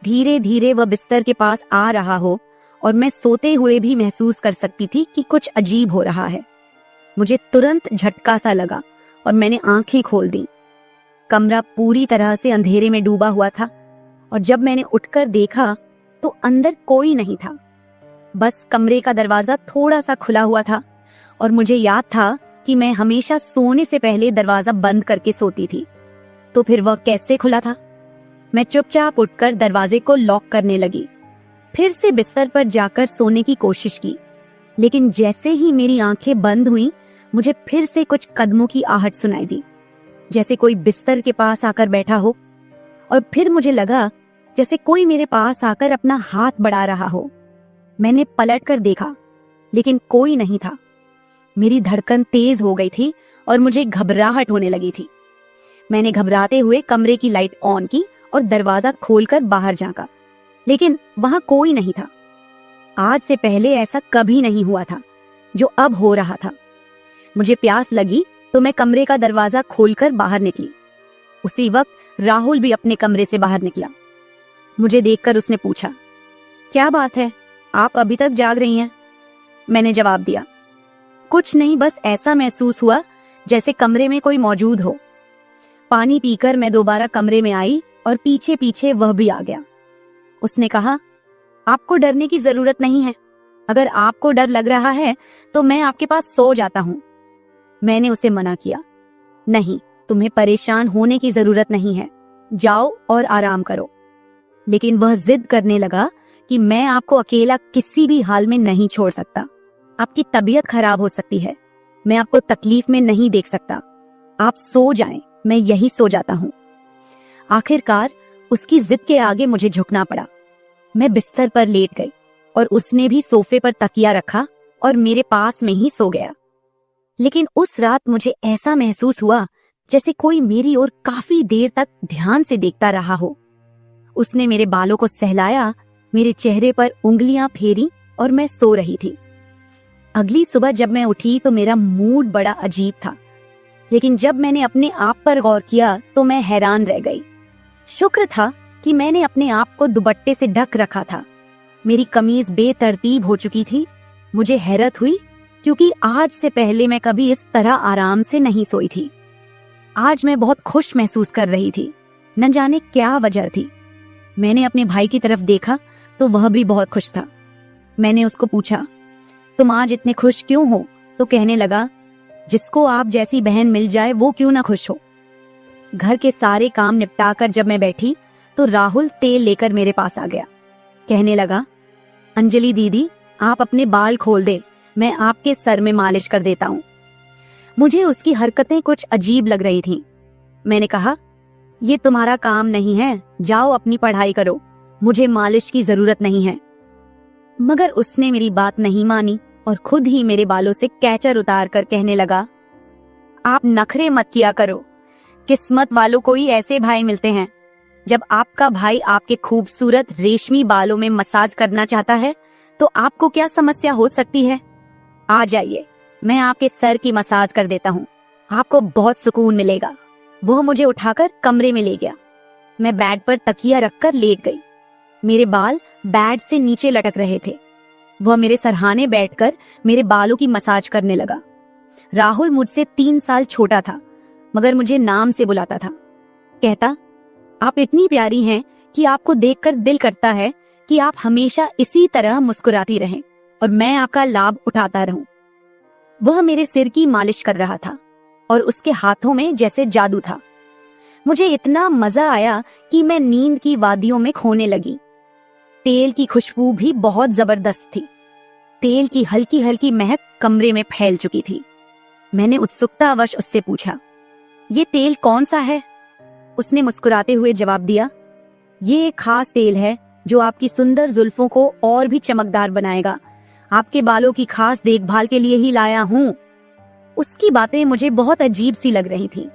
धीरे धीरे वह बिस्तर के पास आ रहा हो और मैं सोते हुए भी महसूस कर सकती थी कि कुछ अजीब हो रहा है। मुझे तुरंत झटका सा लगा और मैंने आंखें खोल दी। कमरा पूरी तरह से अंधेरे में डूबा हुआ था और जब मैंने उठकर देखा तो अंदर कोई नहीं था। बस कमरे का दरवाजा थोड़ा सा खुला हुआ था और मुझे याद था कि मैं हमेशा सोने से पहले दरवाजा बंद करके सोती थी। तो फिर वह कैसे खुला था? मैं चुपचाप उठकर दरवाजे को लॉक करने लगी। फिर से बिस्तर पर जाकर सोने की कोशिश की, लेकिन जैसे ही मेरी आंखें बंद हुईं, मुझे फिर से कुछ कदमों की आहट सुनाई दी। जैसे कोई बिस्तर के पास आकर बैठा हो, और फिर मुझे लगा जैसे कोई मेरे पास आकर अपना हाथ बढ़ा रहा हो। मैंने पलट कर देखा, लेकिन कोई नहीं था। मेरी धड़कन तेज हो गई थी और मुझे घबराहट होने लगी थी। मैंने घबराते हुए कमरे की लाइट ऑन की और दरवाजा खोलकर बाहर झांका, लेकिन वहां कोई नहीं था। आज से पहले ऐसा कभी नहीं हुआ था जो अब हो रहा था। मुझे प्यास लगी तो मैं कमरे का दरवाजा खोलकर बाहर निकली। उसी वक्त राहुल भी अपने कमरे से बाहर निकला। मुझे देखकर उसने पूछा, क्या बात है, आप अभी तक जाग रही हैं? मैंने जवाब दिया, कुछ नहीं, बस ऐसा महसूस हुआ जैसे कमरे में कोई मौजूद हो। पानी पीकर मैं दोबारा कमरे में आई और पीछे पीछे वह भी आ गया। उसने कहा, आपको डरने की जरूरत नहीं है। अगर आपको डर लग रहा है तो मैं आपके पास सो जाता हूँ। मैंने उसे मना किया, नहीं, तुम्हें परेशान होने की जरूरत नहीं है, जाओ और आराम करो। लेकिन वह जिद करने लगा कि मैं आपको अकेला किसी भी हाल में नहीं छोड़ सकता। आपकी तबीयत खराब हो सकती है, मैं आपको तकलीफ में नहीं देख सकता। आप सो जाएं, मैं यही सो जाता हूँ। आखिरकार उसकी जिद के आगे मुझे झुकना पड़ा। मैं बिस्तर पर लेट गई और उसने भी सोफे पर तकिया रखा और मेरे पास में ही सो गया। लेकिन उस रात मुझे ऐसा महसूस हुआ जैसे कोई मेरी ओर काफी देर तक ध्यान से देखता रहा हो। उसने मेरे बालों को सहलाया, मेरे चेहरे पर उंगलियां फेरी और मैं सो रही थी। अगली सुबह जब मैं उठी तो मेरा मूड बड़ा अजीब था, लेकिन जब मैंने अपने आप पर गौर किया तो मैं हैरान रह गई। शुक्र था कि मैंने अपने आप को दुपट्टे से ढक रखा था। मेरी कमीज बेतरतीब हो चुकी थी। मुझे हैरत हुई क्योंकि आज से पहले मैं कभी इस तरह आराम से नहीं सोई थी। आज मैं बहुत खुश महसूस कर रही थी, न जाने क्या वजह थी। मैंने अपने भाई की तरफ देखा तो वह भी बहुत खुश था। मैंने उसको पूछा, तुम आज इतने खुश क्यों हो? तो कहने लगा, जिसको आप जैसी बहन मिल जाए वो क्यों ना खुश हो। घर के सारे काम निपटाकर जब मैं बैठी तो राहुल तेल लेकर मेरे पास आ गया। कहने लगा, अंजलि दीदी, आप अपने बाल खोल दे, मैं आपके सर में मालिश कर देता हूँ। मुझे उसकी हरकतें कुछ अजीब लग रही थीं। मैंने कहा, ये तुम्हारा काम नहीं है, जाओ अपनी पढ़ाई करो, मुझे मालिश की जरूरत नहीं है। मगर उसने मेरी बात नहीं मानी और खुद ही मेरे बालों से कैचर उतार कर कहने लगा, आप नखरे मत किया करो, किस्मत वालों को ही ऐसे भाई मिलते हैं। जब आपका भाई आपके खूबसूरत रेशमी बालों में मसाज करना चाहता है तो आपको क्या समस्या हो सकती है? आ जाइए, मैं आपके सर की मसाज कर देता हूँ, आपको बहुत सुकून मिलेगा। वह मुझे उठाकर कमरे में ले गया। मैं बेड पर तकिया रखकर लेट गई। मेरे बाल बेड से नीचे लटक रहे थे। वह मेरे सरहाने बैठकर मेरे बालों की मसाज करने लगा। राहुल मुझसे 3 साल छोटा था, मगर मुझे नाम से बुलाता था। कहता, आप इतनी प्यारी हैं कि आपको देखकर दिल करता है कि आप हमेशा इसी तरह मुस्कुराती रहें और मैं आपका लाभ उठाता रहूं। वह मेरे सिर की मालिश कर रहा था और उसके हाथों में जैसे जादू था। मुझे इतना मजा आया कि मैं नींद की वादियों में खोने लगी। तेल की खुशबू भी बहुत जबरदस्त थी। तेल की हल्की हल्की महक कमरे में फैल चुकी थी। मैंने उत्सुकतावश उससे पूछा, ये तेल कौन सा है? उसने मुस्कुराते हुए जवाब दिया, ये एक खास तेल है जो आपकी सुंदर जुल्फों को और भी चमकदार बनाएगा। आपके बालों की खास देखभाल के लिए ही लाया हूँ। उसकी बातें मुझे बहुत अजीब सी लग रही थी।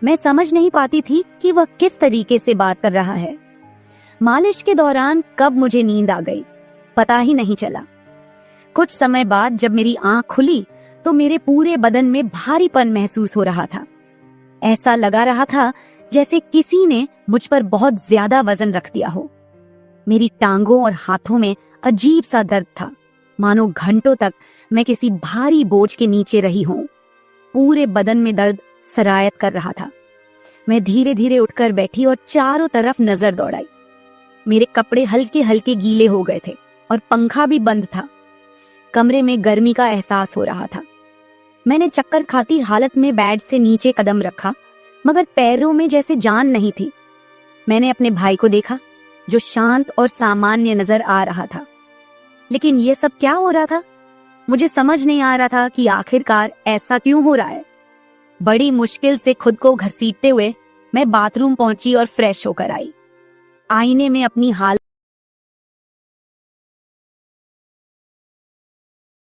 मैं समझ नहीं पाती थी कि वह किस तरीके से बात कर रहा है। मालिश के दौरान कब मुझे नींद आ गई पता ही नहीं चला। कुछ समय बाद जब मेरी आंख खुली तो मेरे पूरे बदन में भारीपन महसूस हो रहा था। ऐसा लगा रहा था जैसे किसी ने मुझ पर बहुत ज्यादा वजन रख दिया हो। मेरी टांगों और हाथों में अजीब सा दर्द था, मानो घंटों तक मैं किसी भारी बोझ के नीचे रही हूं। पूरे बदन में दर्द सरायत कर रहा था। मैं धीरे धीरे उठकर बैठी और चारों तरफ नजर दौड़ाई। मेरे कपड़े हल्के हल्के गीले हो गए थे और पंखा भी बंद था। कमरे में गर्मी का एहसास हो रहा था। मैंने चक्कर खाती हालत में बेड से नीचे कदम रखा, मगर पैरों में जैसे जान नहीं थी। मैंने अपने भाई को देखा जो शांत और सामान्य नजर आ रहा था। लेकिन ये सब क्या हो रहा था? मुझे समझ नहीं आ रहा था कि आखिरकार ऐसा क्यों हो रहा है। बड़ी मुश्किल से खुद को घसीटते हुए मैं बाथरूम पहुंची और फ्रेश होकर आई। आईने में अपनी हालत